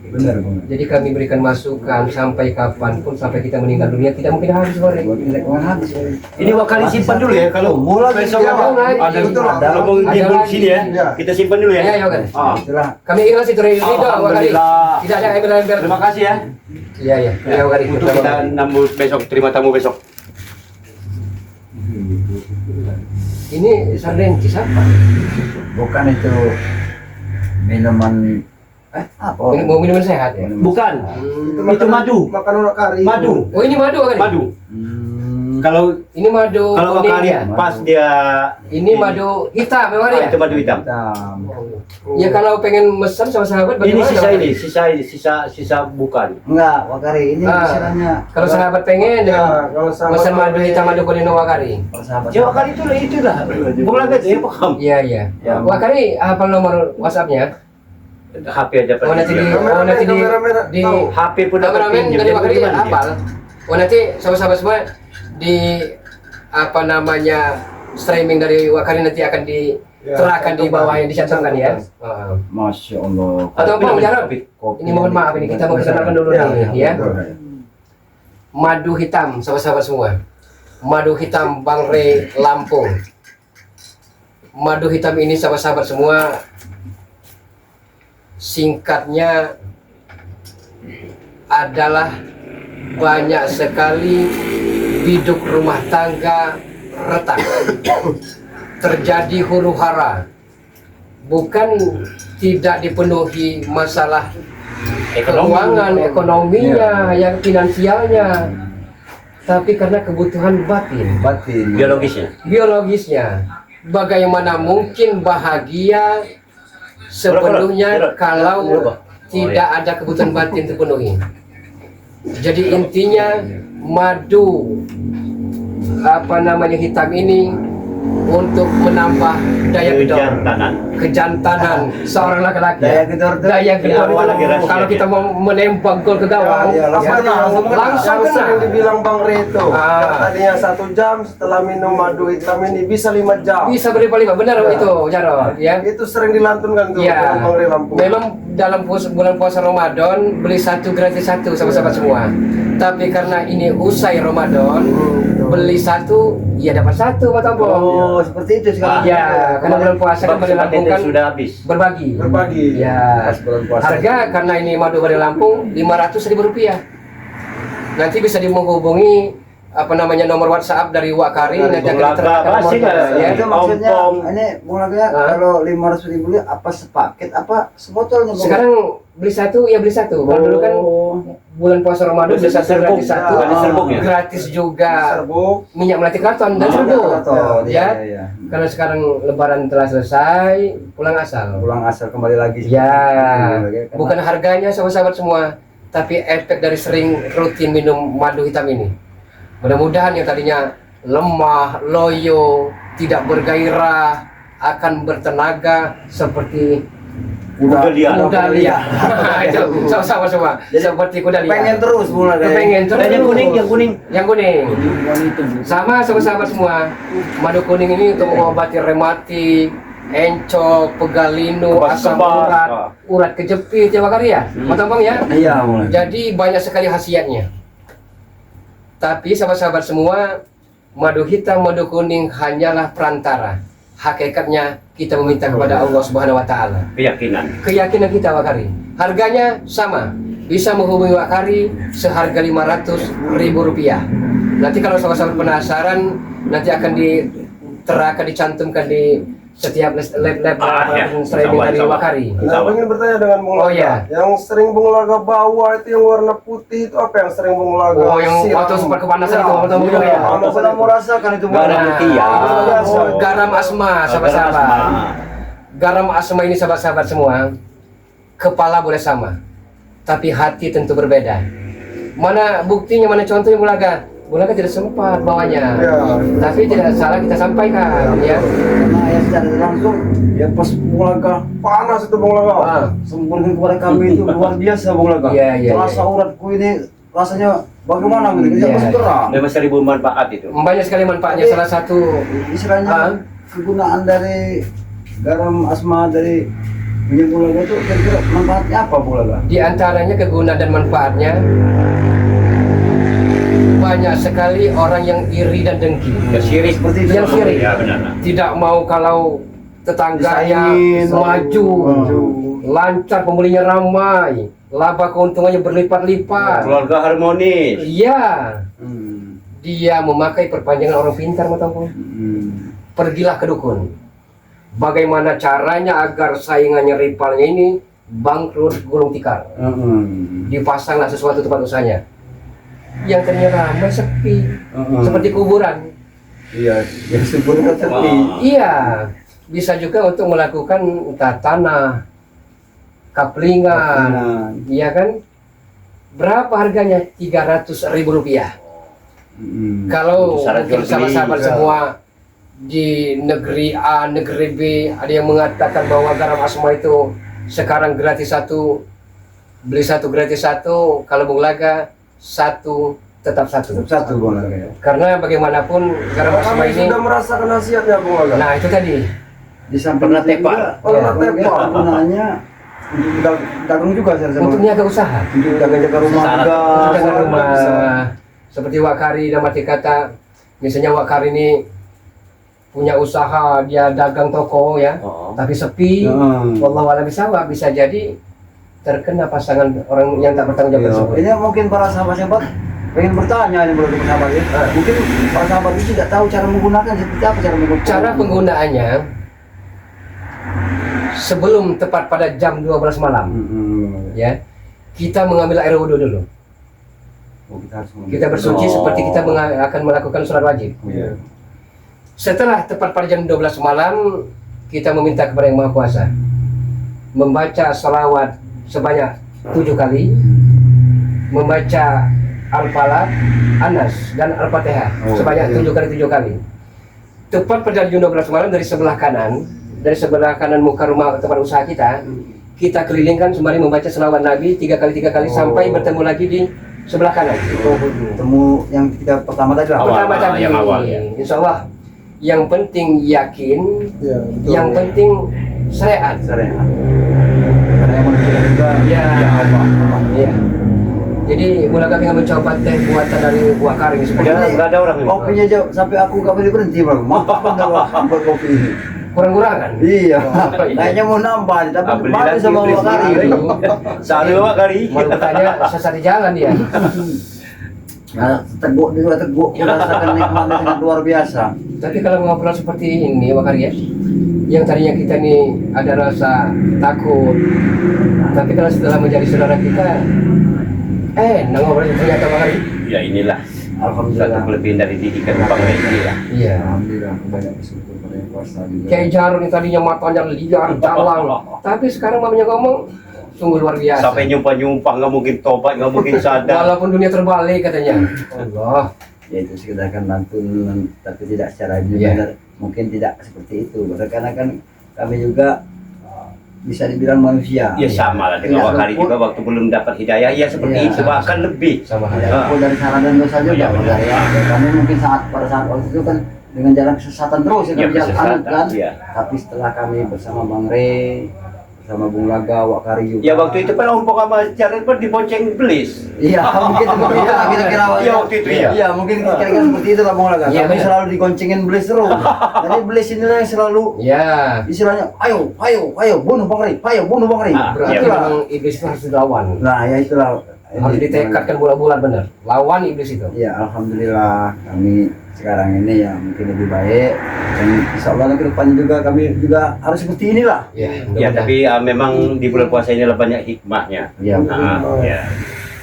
Benar, Bung. Jadi kami berikan masukan sampai kapanpun, sampai kita meninggal dunia tidak mungkin habis Warga. Tidak habis. Ini Wakari simpan dulu ya kalau Mulai besok ya, apa, lagi. ada Betul, kalau mau ada timbul lagi. sini ya. Iya. Kita simpan dulu ya. Ya, ya, Wakari. Ah. Itulah. Kami ikhlas itu Ridho Wakari. Alhamdulillah. Tidak ada embel-embel. Terima kasih ya. Iya, iya. Ya, Wakari. Untuk kita nambah besok, terima tamu besok. Ini sardenci siapa? Bukan itu minuman apa? Mau minuman sehat ya? Bukan. Itu madu. Makanan Wakari. Madu. Oh, ini madu Wakari? Madu. Hmm, Kalau Ini madu kalau kuning Wakari ya? pas dia Ini madu hitam ya, Wakari ya? itu madu hitam. hitam. Ya kalau pengen mesen sama sahabat Ini bagaimana? sisa Wakari? ini, sisa bukan. Enggak, Wakari ini Ah, istilahnya. Kalau sahabat pengen Ya, kalau sama mesen madu hitam madu kuning Wakari. Kalau sahabat. Ya Wakari itu lah. Bukan lagi ya paham. Iya, iya. Ya. Wakari hafal nomor WhatsApp-nya? HP aja Oh nanti di di HP pun dapat kameramen pinjam. dari Dia Wakari bagaimana dia? hafal. Oh nanti sahabat-sahabat semua di apa namanya streaming dari Wakari nanti akan diterahkan di bawah yang dicantumkan ya. Ah. Masya Allah. Atau Minum, Bang Jarot, Kopi. ini mohon maaf ini kita mau perkenalkan dulu Ya, nih ya. betul. Madu hitam sahabat-sahabat semua. Madu hitam Bang Rey Lampung. Madu hitam ini sahabat-sahabat semua singkatnya adalah banyak sekali biduk rumah tangga retak, terjadi huru hara, bukan tidak dipenuhi masalah keuangan ekonominya yang finansialnya, tapi karena kebutuhan Batin. biologisnya. Bagaimana mungkin bahagia sepenuhnya kalau tidak ada kebutuhan batin terpenuhi. Jadi intinya madu apa namanya hitam ini untuk menambah daya gedor, Kejantanan. kejantanan seorang laki-laki. Daya gedor tuh Daya gedor apa lagi itu rahasianya? kalau kita mau menembak gol ke gawang, Ya, ya, langsung langsung yang sering kena. dibilang Bang Rey itu. Ah. Yang tadinya 1 jam setelah minum madu hitam ini bisa 5 jam. Bisa berlipat-lipat, benar Ya. itu Jarod, ya. Itu sering dilantunkan tuh Ya, Bang Rey Lampung. memang dalam bulan puasa Ramadan beli satu gratis satu sahabat-sahabat semua. Tapi karena ini usai Ramadan, beli satu, ya dapat satu, Pak Tompo. Oh, seperti itu sekarang. Ya, karena bulan puasa kan Sebab Bali Lampung kesempatan kan itu sudah habis. berbagi. Berbagi. Ya, Pas bulan puasa. harga karena ini madu Bali Lampung 500.000 rupiah. Nanti bisa menghubungi apa namanya nomor WhatsApp dari Wakari, Dari nanti akan Bung Laga, diterapkan pasti nomornya, nggak? ya. Itu maksudnya Om-om. ini Bung Laga Hah? kalau 500.000 apa sepaket apa sebotolnya Bung? Sekarang beli satu, ya beli satu. Kalau dulu kan bulan puasa Ramadan beli satu Serbuk. gratis satu, Ada serbuk ya? gratis juga Serbuk. minyak melati karton dan Oh, serbuk. karton, Ya, iya. karena sekarang Lebaran telah selesai, pulang asal. Pulang asal kembali lagi. Ya, Karena- bukan harganya sahabat-sahabat semua, tapi efek dari sering rutin minum madu hitam ini. Mudah-mudahan yang tadinya lemah, loyo, tidak bergairah, akan bertenaga seperti Udah kuda liar. Itu sama-sama semua, seperti kuda liar. pengen terus Bung Laga. Pengen terus. Dan yang kuning, yang kuning. Yang kuning. Sama sahabat-sahabat semua, madu kuning ini untuk mengobati rematik, encok, pegalinu, asam Kebas-kebas. urat, urat kejepit ya Pak Karya, Pak Tompong ya. Iya, Bung Laga. Jadi banyak sekali khasiatnya. Tapi sahabat-sahabat semua, madu hitam, madu kuning hanyalah perantara. Hakikatnya kita meminta kepada Allah Subhanahu wa taala. Keyakinan. Keyakinan kita Wakari. Harganya sama. Bisa menghubungi Wakari seharga 500.000 rupiah. Nanti kalau sahabat-sahabat penasaran, nanti akan dicantumkan di setiap lab-lab Ya. streaming dari Sama-sama. Wakari. Nah, aku ingin bertanya dengan Bung Oh, Laga. iya. Yang sering Bung Laga bawa itu yang warna putih itu apa yang sering Bung Laga? Oh, yang siram? waktu sempat kepanasan itu, waktu iya, ya. Anda pernah merasakan itu Bung Garam Laga? mutia. Garam asma, sahabat-sahabat. Garam asma ini sahabat-sahabat semua, kepala boleh sama, tapi hati tentu berbeda. Mana buktinya, mana contohnya Bulaga? Bulaga tidak sempat bawanya, Ya. tapi tidak salah kita sampaikan ya. Karena ya secara langsung ya pas Bung Laga Panas itu Bung Laga. Ah, sempurna kepada kami itu luar biasa Bung Laga. Iya, iya, Rasa iya. uratku ini rasanya bagaimana gitu? Kita Iya, masih iya. gerak. Memang seribu manfaat itu. banyak sekali manfaatnya. Tapi- Salah satu Istilahnya Ah. kegunaan dari garam asma dari minyak Bung Laga itu kira-kira manfaatnya apa Bung Laga? di antaranya kegunaan dan manfaatnya, banyak sekali orang yang iri dan dengki. Ya sirik. Seperti itu. Yang sirik. Ya benar. Tidak mau kalau tetangganya Disaingin, maju, lancar, pembelinya ramai, laba keuntungannya berlipat-lipat. Keluarga harmonis. Iya, Hmm. dia memakai perpanjangan orang pintar, Matangku. Hmm. Pergilah ke dukun. Bagaimana caranya agar saingannya rivalnya ini bangkrut gulung tikar? Hmm. Dipasanglah sesuatu tempat usahanya. Yang ternyata ramai sepi, seperti kuburan. Iya, yang sempurna seperti Wah. Iya, bisa juga untuk melakukan entah tanah, kaplingan, iya kan? Berapa harganya? 300.000 rupiah. Hmm. Kalau Syarat mungkin jual beli, sahabat-sahabat ya. semua di negeri A, negeri B, ada yang mengatakan bahwa garam asma itu sekarang gratis satu, beli satu gratis satu. Kalau Bung Laga satu tetap satu. Satu Bung Laga. Karena bagaimanapun garam asma Kami ini, sudah merasakan khasiatnya Bung Laga. nah itu tadi. Di samping Pernah itu tepa. juga, Pernah Bung Laga tepa. Gunanya untuk dagang juga saya rasa. Untuk niaga usaha. Untuk jaga-jaga rumah Syarat. juga. Untuk jaga soalnya rumah. bisa. Seperti Wakari dan mati kata, misalnya Wakari ini punya usaha, dia dagang toko ya, Oh. tapi sepi. Wallahu a'lam bishawab, bisa jadi terkena pasangan orang yang tak bertanggung jawab tersebut. Ini mungkin para sahabat-sahabat pengen bertanya ini menurut sahabat ya. Mungkin para sahabat itu tidak tahu cara menggunakan seperti apa cara menggunakan. Cara penggunaannya sebelum tepat pada jam 12 malam ya, kita mengambil air wudhu dulu. Oh, kita harus mengambil. Kita bersuci seperti kita akan melakukan sholat wajib. Iya. Setelah tepat pada jam 12 malam, kita meminta kepada Yang Maha Kuasa membaca salawat sebanyak 7 kali, membaca Al-Falaq, Anas dan Al-Fatihah Oh, sebanyak iya. 7 kali. tepat pada jam 12 malam dari sebelah kanan muka rumah tempat usaha kita kelilingkan sembari membaca selawat Nabi 3 kali sampai bertemu lagi di sebelah kanan. Ketemu yang kita pertama tadi lah. Awal. Pertama tadi, yang awal, ya. Insya Allah. Yang penting yakin, Ya, betul. yang penting syariat. Sering. Karena yang menentukan juga Ya. Allah. Iya. Jadi mulai kami mencoba teh buatan dari buah kari Nggak sebenarnya nggak ada orang ini. Kopinya jauh sampai aku gak boleh berhenti bang. Mantap banget buat kopi ini. kurang-kurangan. Iya. Oh, iya. Kayaknya mau nambah nih, tapi Beli malu lagi, sama beli Wak Kari. Selalu Wak Kari. Mau bertanya sesat di jalan dia. Nah, teguk juga teguk, merasakan nikmatnya sangat luar biasa. Tapi kalau ngobrol seperti ini, Wak Kari ya, yang tadinya kita nih ada rasa takut, tapi kalau setelah menjadi saudara kita, ngobrol ternyata Wak Kari. Ya inilah satu Alhamdulillah. kelebihan dari didikan Bang Regi ya. Iya. Alhamdulillah, banyak bersyukur pada yang kuasa juga. Kayak Jarun yang tadinya matanya liar, jalan, tapi sekarang mamanya ngomong sungguh luar biasa. Sampai nyumpah-nyumpah nggak mungkin tobat, nggak mungkin sadar. Walaupun dunia terbalik katanya. Allah. Ya itu sekedar kan lantun, tapi tidak secara Iya. benar. Mungkin tidak seperti itu. Karena kan kami juga bisa dibilang manusia. Ya sama lah dengan Iya, Wak Kari juga waktu belum dapat hidayah, ya seperti Iya. itu bahkan lebih. Sama Tidak halnya. pun dari salah dan dosa juga. Iya, benar. Ya. Kami mungkin pada saat waktu itu kan dengan jalan kesesatan terus ya, Ya, kami jalan kesesatan, anut kan. iya. Tapi setelah kami bersama Bang Rey, bersama Bung Laga, Wak Kari juga. Ya waktu itu kan ompong sama Jared pun dibonceng iblis. Iya, mungkin seperti itu lah kira-kira. Iya, waktu itu, iya. Iya, mungkin kira-kira seperti itu lah Bung Laga. Iya, Kami benar. selalu digoncengin Iblis terus. Jadi Iblis inilah yang selalu Ya. istilahnya, ayo, bunuh Bang Rey, bunuh Bang Rey. Ah, Berarti iya, Itulah. memang iblis itu harus dilawan. Nah, ya itulah. Harus ditekadkan bulan-bulan benar. Lawan iblis itu. Ya, alhamdulillah kami sekarang ini ya mungkin lebih baik, dan insya Allah ke depannya juga kami juga harus seperti inilah. Ya, Ya tapi memang di bulan puasa ini banyak hikmahnya. Ya, Ya.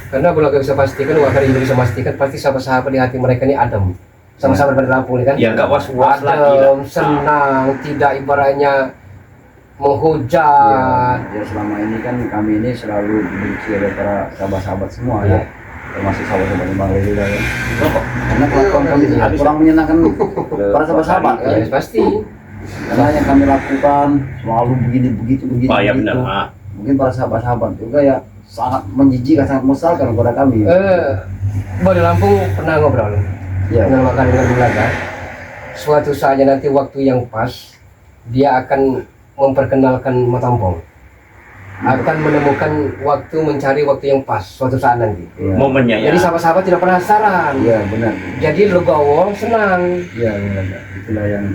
karena kalau nggak bisa pastikan, Wak Kari bisa pastikan pasti sahabat-sahabat di hati mereka ini adem. Sama-sama pada Lampung ini kan. Ya nggak was-was lagi lah. Adem, senang, tidak ibaratnya menghujat. ya selama ini kan kami ini selalu dibenci oleh para sahabat-sahabat semua Ya. ya, termasuk sahabat-sahabat Bang Rey juga ya. Karena kelakuan kami kurang menyenangkan para sahabat-sahabat Ya, kan. pasti. Karena yang kami lakukan selalu begini begitu. Oh ya benar. Ah. Mungkin para sahabat-sahabat juga ya sangat menjijikkan, sangat menyesal kepada kami. Di Lampung pernah ngobrol Ya. dengan Wak Kari dengan Bung Laga. Suatu saatnya nanti waktu yang pas, dia akan memperkenalkan Matampong. Akan menemukan waktu, mencari waktu yang pas suatu saat nanti. Ya. Momennya ya. Jadi sahabat-sahabat tidak penasaran. Iya benar. Jadi legowo senang. Iya benar. Itulah yang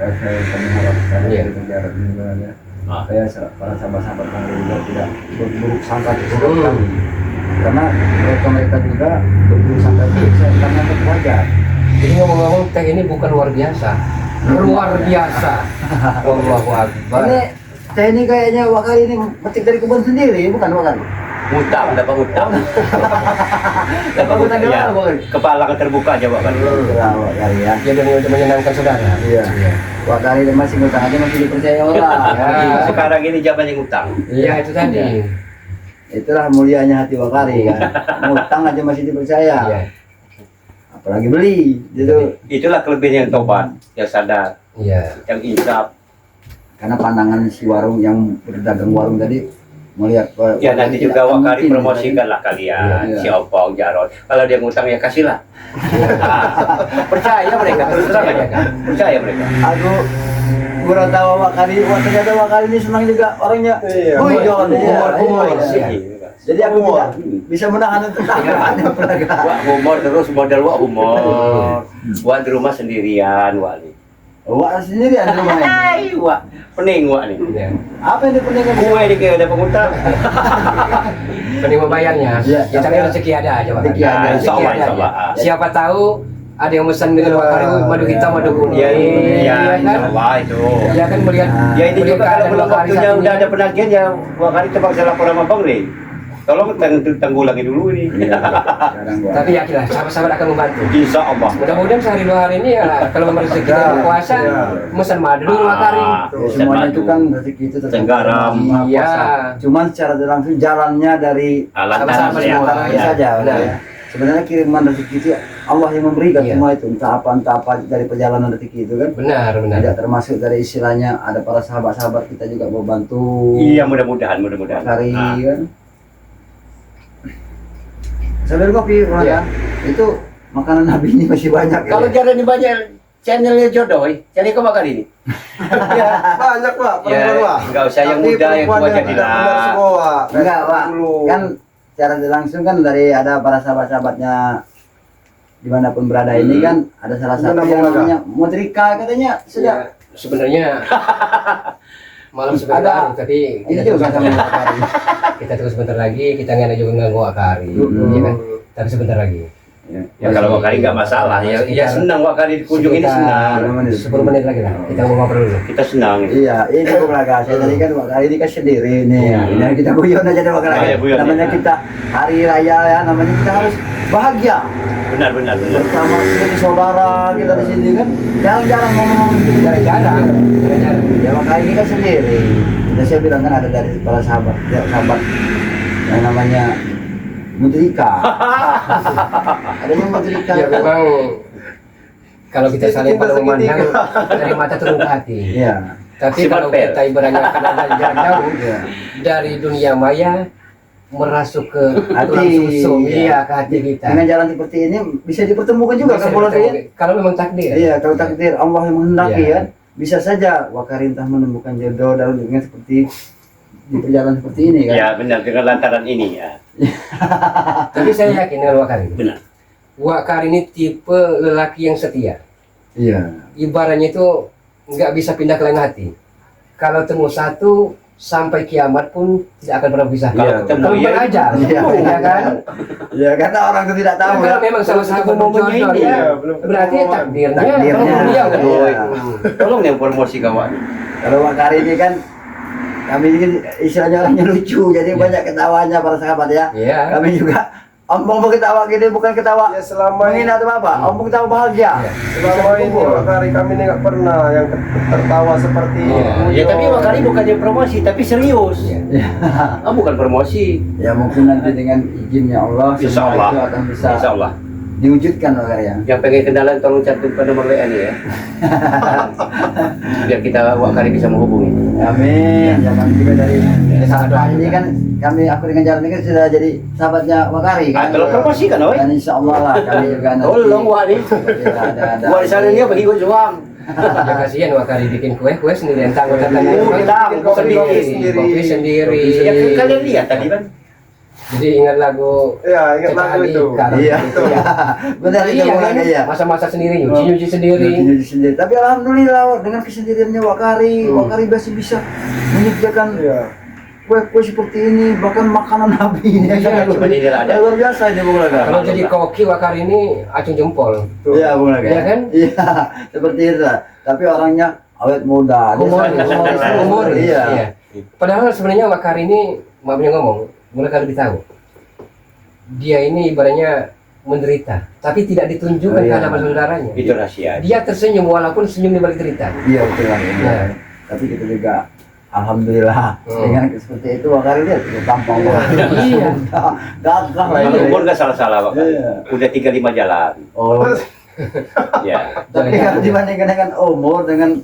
saya kami harapkan Iya. di negara ini benar ya. Ah. Saya para sahabat-sahabat Bang Rey juga tidak berburuk sangka terhadap Hmm. kami. Karena mereka juga berburuk sangka terhadap saya karena terwajar. Jadi ngomong-ngomong teh ini bukan luar biasa. Luar biasa. Allahu Akbar. Ini saya ini kayaknya Wak Kari ini petik dari kebun sendiri, bukan Wak Kari? Utang, dapat utang. Dapat utang di mana, Bang? Kepala terbuka aja Wak Kari. Itulah Wak Kari ya. Dia demi untuk menyenangkan saudara. Iya. Wak Kari masih ngutang aja masih dipercaya orang. Ya. Sekarang ini zaman yang utang. Iya itu tadi. Iya. Itulah mulianya hati Wak Kari kan. Ngutang aja masih dipercaya. Iya. Apalagi beli gitu. Itulah kelebihan yang tobat, yang sadar, Iya. yang insaf. Karena pandangan si warung yang berdagang warung tadi melihat Ya nanti juga Wak Kari promosikan lah kalian, Iya. si Opong, Jarod. Kalau dia ngutang ya kasihlah. Percaya mereka, terus terang aja. Percaya mereka. Aku kurang tahu Wak Kari, ternyata Wak Kari ini senang juga orangnya. Iya. Wih, jangan Humor. iya. Jadi aku tidak bisa menahan untuk Wak humor terus, modal Wak humor. Wak di rumah sendirian, Wak nih. Wak sendirian di rumah ini. Hai, Wak, pening Wak nih. Iya. Apa yang dipentingkan? Gue ini kayak ada pengutang. Penerima bayarnya. Iya. Ya tapi rezeki ada aja Wak Kari. Rezeki ada. Rezeki Insya Allah, ada insya aja. Allah. Siapa tahu ada yang pesan dengan Wak Kari madu hitam, madu kuning. Ya, ya, kan? insya Allah itu. Ya kan melihat. Ya ini melihat juga kalau keadaan belum Wak Kari waktunya saat ini. udah ada penagihan ya Wak Kari terpaksa lapor sama Bang Rey. Tolong tanggulangi dulu ini. Sekarang gua. Tapi yakinlah sahabat-sahabat akan membantu. Insya Allah. Mudah-mudahan sehari dua hari ini ya kalau memang rezeki kita berpuasa, pesan madu dulu Wak Kari. Ya, semuanya itu kan rezeki itu tergantung Tenggaram. Maha Iya. Kuasa. Cuman secara langsung jalannya dari Lantaran Sama-sama saya. semua. lantaran Ya, saja benar. ya. sebenarnya kiriman rezeki itu Allah yang memberikan Iya. semua itu, entah apa dari perjalanan rezeki itu kan. Benar, benar. Tidak termasuk dari istilahnya ada para sahabat-sahabat kita juga mau bantu. Iya, mudah-mudahan, mudah-mudahan. Hari Nah, kan. Sambil kopi, Iya. itu makanan Nabi ini masih banyak. kalau ya. jarang dibaca channelnya jodoh, cari kau makan ini. Banyak Pak, Ya, perempuan Pak. enggak usah yang Tapi muda, yang tua perempuan jadilah. tidak benar semua Pak. Enggak, Pak. Dulu. Kan secara langsung kan dari ada para sahabat-sahabatnya dimanapun berada ini kan ada salah satu Gimana, yang Bung Laga? namanya Mudrika katanya sudah Ya, sebenarnya malam sebentar, tapi ini kita juga tunggu sama sebentar. Akari. Kita tunggu sebentar lagi, kita nggak ada juga nganggu Akari, ya kan? Tapi sebentar lagi. Ya kalau Wakari nggak masalah, ya, ya senang Wakari dikunjung ini Sekitar senang. 10 menit lagi lah, kita ngobrol dulu. Kita senang. Iya, ini Bung Laga. Saya tadi kan hari ini kan sendiri nih. Ini kita guyon aja deh Bung Laga. Oh, ya, guyon, Namanya ya. kita hari raya ya, namanya kita harus bahagia Benar, benar, benar. bersama seluruh saudara kita di sini kan. Jarang-jarang ngomong gitu, Jarang-jarang. Ya makanya ini kan sendiri. Udah saya bilang kan ada dari para sahabat, ya, sahabat yang namanya Mudrika. Ada yang Mudrika. Ya memang kalau kita saling Cinta pandang memandang segitiga. dari mata turun ke hati. Iya. Tapi Sifat kalau pel. kita ibaratnya akan ada jarak jauh Iya. dari dunia maya merasuk ke Hati. tulang sumsum, Iya. iya ke hati kita. Dengan jalan seperti ini bisa dipertemukan juga Bisa kan boleh bertemu. ya? Kalau memang takdir. Iya, kalau takdir Allah yang menghendaki Iya. kan, bisa saja Wakarintah menemukan jodoh dalam dengan seperti di perjalanan seperti ini kan. Ya benar, dengan lantaran ini ya. Tapi saya yakin dengan Wakar ini. Benar. Wakar ini tipe lelaki yang setia. Iya. Ibaratnya itu nggak bisa pindah ke lain hati. Kalau temu satu sampai kiamat pun tidak akan pernah bisa. Iya, Kalau ketemu Kalau ya, beraja, Iya. ya kan? Ya karena orang itu tidak tahu Kalau ya. memang sama-sama momennya berjodoh ini, ya, ya, belum ketemu berarti kan. takdirnya. Takdirnya. Kalau beliau kan. Iya. tolong yang promosi kawan. Kalau Wakari ini kan kami ini istilahnya orangnya lucu, jadi Iya. banyak ketawanya para sahabat ya. Iya. Kami juga Ompong mau ketawa gini bukan ketawa Ya selama ini menghina atau apa? Ompong ketawa bahagia. Iya. selama ini Wakari kami ini nggak pernah yang tertawa seperti Iya. ini. Ya tapi Wakari bukannya promosi, tapi serius. Iya. Ah, bukan promosi. Ya mungkin nanti dengan izinnya Allah Insya semua Allah. itu akan bisa Insya Allah. diwujudkan Wakari ya. Yang pengen kenalan tolong cantumkan nomor WA nih ya. Biar kita Wakari bisa menghubungi. Amin. Ya kami juga dari sahabat ini kan aku dengan jalan ini kan sudah jadi sahabatnya Wakari Ah, kan. tolong promosi kan, oi. Dan insya Allah lah kami juga nanti. Tolong Wak nih. Ada. Wak di sana dia bagi gue juang. Ya kasihan Wakari bikin kue sendiri, entah tanggung Oh, kita sendiri, sendiri. kopi sendiri. Ya kan kalian lihat tadi kan. Jadi ingat lagu Ya ingat Cetakan lagu itu. Ikan. Iya. Benar itu Iya kan? Wakari ya. Masa-masa sendiri, nyuci sendiri. Nyuci sendiri. Tapi alhamdulillah dengan kesendiriannya Wakari, Wakari masih bisa menyediakan Iya. kue-kue seperti ini, bahkan makanan Nabi ini. Iya, cuma ini ada. Luar biasa ini Bung Laga. Kalau jadi koki Wakari ini acung jempol. Iya Bung Laga. Iya kan? Iya, seperti itu. Tapi orangnya awet muda. Dia Humoris, humoris. Iya. Iya. Padahal sebenarnya Wakari ini, maafnya ngomong, mulai kali tahu. Dia ini ibaratnya menderita, tapi tidak Oh, ditunjukkan iya. ke hadapan saudaranya. Itu rahasia. Dia tersenyum walaupun senyum di balik derita. Iya betul lah. Iya. Tapi kita juga alhamdulillah Hmm. dengan seperti itu Wakari dia cukup gampang banget. Iya. Gampang. Kalau umur nggak salah-salah Wakari. Iya. Udah 35 jalan. Oh. Ya. Tapi kalau dibandingkan dengan umur dengan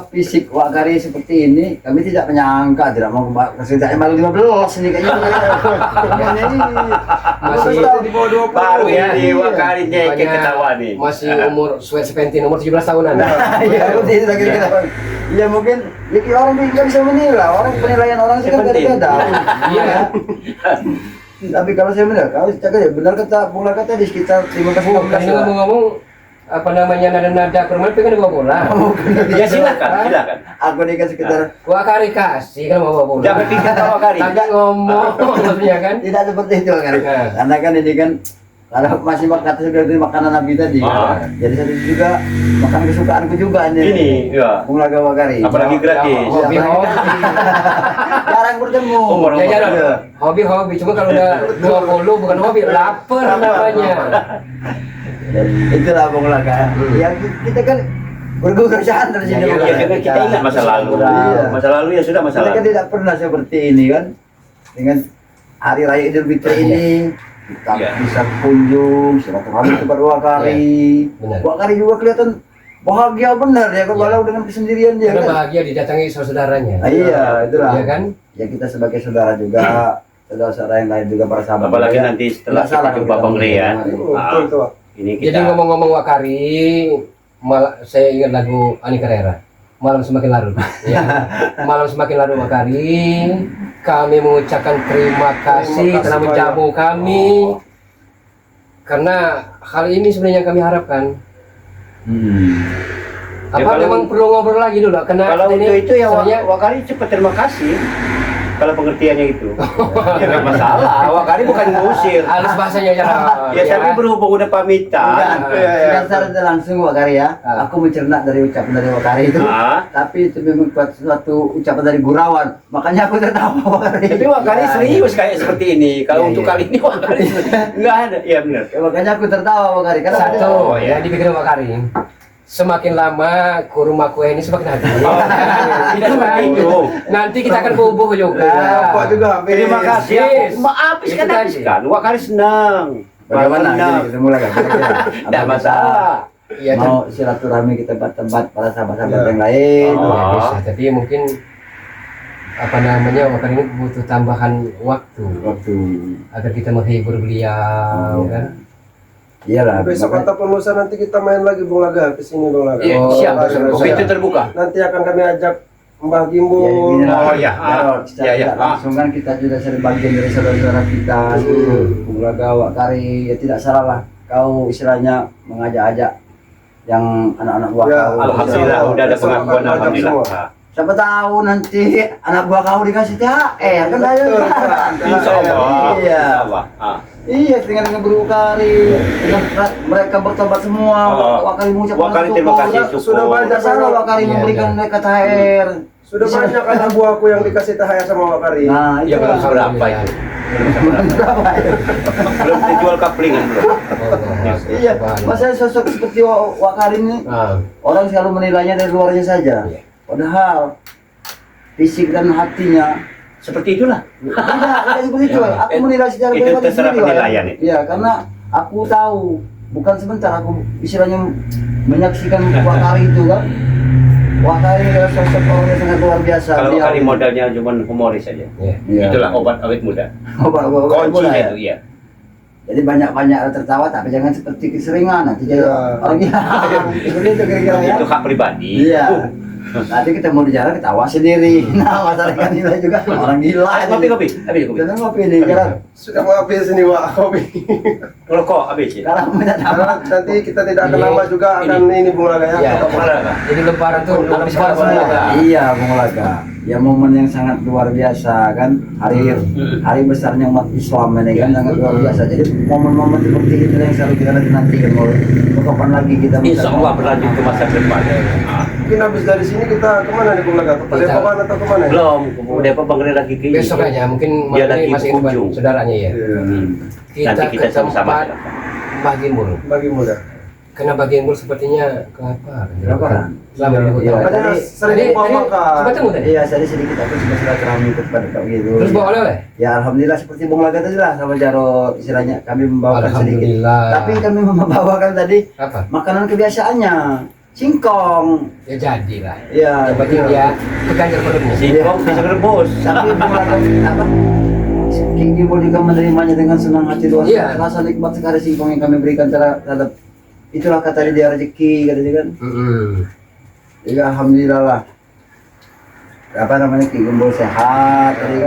fisik Wakari seperti ini, kami tidak menyangka, tidak mau kesetanya malu 15 ini kayaknya. Umurnya ini Masih di bawah 20. Baru Iya. ini Wakari nyekek Makanya ketawa nih. masih umur sweat seventeen, umur 17 tahunan. Iya, seperti itu kira-kira. Iya mungkin, ya orang nggak bisa menilai, orang penilaian orang itu kan beda-beda. Iya. Tapi kalau saya benar, kalau cakap ya benar kata Bung Laga tadi sekitar 15 Oh, tahun ini ngomong-ngomong apa namanya nada-nada permainan pengen bawa bola. Ya silakan, silakan. Aku ini kan sekitar Wakari kasih kan mau bawa bola. Jangan pikir tahu Wakari. Agak ngomong maksudnya kan. tidak seperti itu Wakari. Nah. Karena kan ini kan kalau masih kata seperti makanan Nabi tadi, Ah. jadi satu juga makanan kesukaanku juga ini. Ini, ya. Bung Laga Wakari. Apalagi gratis. Hobi-hobi. Jarang bertemu. Umur. Ya jarang. Iya. Hobi-hobi, cuma kalau udah 20 bukan hobi, lapar namanya. Itulah Bung Laga. Ya kita kan bergurau-gurauan dari sini. Ya, Bung Ya, Laga. kita ingat masa lalu. Iya. Masa lalu ya sudah masa Kita kan lalu. tidak pernah seperti ini kan. Dengan hari raya Idul Fitri ini kita Iya. bisa kunjung silaturahmi kepada Wakari. Benar. Wakari juga kelihatan bahagia benar ya, walau dengan kesendirian dia Karena kan. bahagia didatangi saudaranya. Iya, itulah. Iya kan? Ya kita sebagai saudara juga, saudara-saudara yang lain juga para sahabat. Apalagi juga, ya. nanti setelah Nggak salah kita jumpa kalau Bang Ray ya. Betul tuh. Pak. Ini Jadi kita ngomong-ngomong Wakari, malah saya ingat lagu Ani Carrera. Malam semakin larut. Ya. Malam semakin larut Wakari. Kami mengucapkan terima kasih Terima kasih telah banyak. menjamu kami. Karena hal ini sebenarnya yang kami harapkan. Ya, Apa kalau- memang perlu ngobrol lagi dulu? Karena kalau ini untuk itu ya soalnya- Wakari cepat terima kasih. Kalau pengertiannya itu, ya nggak masalah. Wakari bukan ngusir. halus bahasanya ya. Ya tapi berhubung udah pamitan. Tidak secara langsung Wakari ya. Aku mencerna dari ucapan dari Wakari itu. Ah. Tapi itu memang suatu ucapan dari Gurawan. Makanya aku tertawa Wakari. Tapi Wakari Ya, serius kayak seperti ini. Kalau Iya, untuk iya. kali ini Wakari nggak ada. Ya benar. ya, makanya aku tertawa Wakari karena ada- Satu, ya. yang dipikirin Wakari. Semakin lama kurma kue ini semakin habis. Tidak seperti itu. Nanti kita akan bubuh juga. Ya, Pak juga habis. Terima kasih. Yes. Maaf, Itu kan tadi. habiskan. Wakari senang. Bagaimana Senang. jadi ketemu lagi kira-kira? Tidak Apa masalah. Iya, kita mau silaturahmi ke tempat-tempat para sahabat-sahabat Ya. yang lain. Oh. ya, bisa. Tapi mungkin apa namanya Wakari ini butuh tambahan waktu Waktu agar kita menghibur beliau Iya. kan. iyalah. Besok makanya- ataupun lusa nanti kita main lagi Bung Laga ke sini Bung Laga. Iya, Oh, siap. besok. Pintu terbuka. Nanti akan kami ajak Mbah Ya, Gimbo. gini lah. Oh, iya. Jarod, secara Iya, iya. tidak langsung kan kita juga sering bagian dari saudara-saudara kita. Bung Laga, Wakari, ya tidak salah lah. Kau istilahnya mengajak-ajak yang anak-anak buah Ya, kau. Alhamdulillah udah ada Besok pengakuan akan ajak alhamdulillah. semua. Ah. Siapa tahu nanti anak buah kau dikasih THR kan ada. Betul, Pak. Insya Allah. Iya. Insya Allah. Ah. Iya, dengan berukari, dengan mereka bertobat semua. Oh. Wakari mengucapkan Wakari terima kasih. Sudah- sudah syukur. banyak. Tidak salah Wakari Iya, memberikan iya. mereka THR. Sudah banyak anak buahku yang dikasih tahaya sama Wakari. Nah, itu Ya belum lah. seberapa itu. Berapa ya? Belum dijual kaplingan belum. Iya, masa sosok seperti Wakari ini Ah, orang selalu menilainya dari luarnya saja. Iya. Padahal fisik dan hatinya Seperti itulah. tidak seperti itu. Aku menilai secara Itu pribadi terserah sendiri, Pak. penilaian itu. Iya, karena aku tahu bukan sebentar aku istilahnya menyaksikan Wakari itu kan. Wakari adalah sosok orang yang sangat luar biasa. Kalau Dia- kali modalnya cuma humoris saja. iya. Iya. Itulah obat awet muda. Obat-obat bola Kuncinya ya. itu iya. Jadi banyak-banyak tertawa tapi jangan seperti keseringan nanti jadi Iya. orang gila. Seperti itu kira-kira ya. Itu hak pribadi. Iya. Nanti kita mau bicara ketawa sendiri. Nah, masyarakat nilai juga orang gila. Ah, kopi kopi. Habis kopi. Kita ngopi nih karena Sudah mau habis ini Pak kopi. Rokok habis ya. karena minta Karena tambah. nanti kita tidak akan Ini- lama juga akan ini Bung Laga ya. Iya. Olahraga. Jadi lebaran tuh Habis lebaran lebaran semua. ya. Iya, Bung Laga. Ya momen yang sangat luar biasa kan hari besarnya umat Islam ini kan sangat luar biasa. Jadi momen-momen seperti itu yang selalu kita nantikan. Kapan lagi kita Insya Allah berlanjut ke masa depan. Ah. Mungkin habis dari sini kita kemana nih Bung Laga? Ke Padepokan atau kemana? ya? Belum, udah apa Bang Ray lagi ke ini. Besok aja mungkin Dia Mas lagi Ray masih ketemu berkunjung. saudaranya ya. Iya. Nanti kita ke sama-sama. tempat Mbah Gimbul. Bagi muda. Karena Mbah Gimbul sepertinya kelaparan. Kelaparan? Selama di Iya. hutan. Makanya Tadi- sering bawa makan. Sempat ketemu tadi? Iya, saya sedikit aku sudah silaturahmi kepada Pak gitu. Terus bawa oleh-oleh? Ya alhamdulillah seperti Bung Laga tadi lah sama Jarod istilahnya kami membawakan sedikit. Alhamdulillah. Tapi kami membawakan tadi Apa? makanan kebiasaannya, singkong. Ya jadilah. Iya. Yang penting dia keganjar perutnya. Singkong bisa rebus. Tapi Bung Laga apa? King Gimbal juga menerimanya dengan senang hati luar Iya. biasa. Rasa nikmat sekali singkong yang kami berikan terhadap itulah kata dia rezeki kata dia kan. Jadi alhamdulillah lah. Apa namanya King Gimbal sehat tadi kan.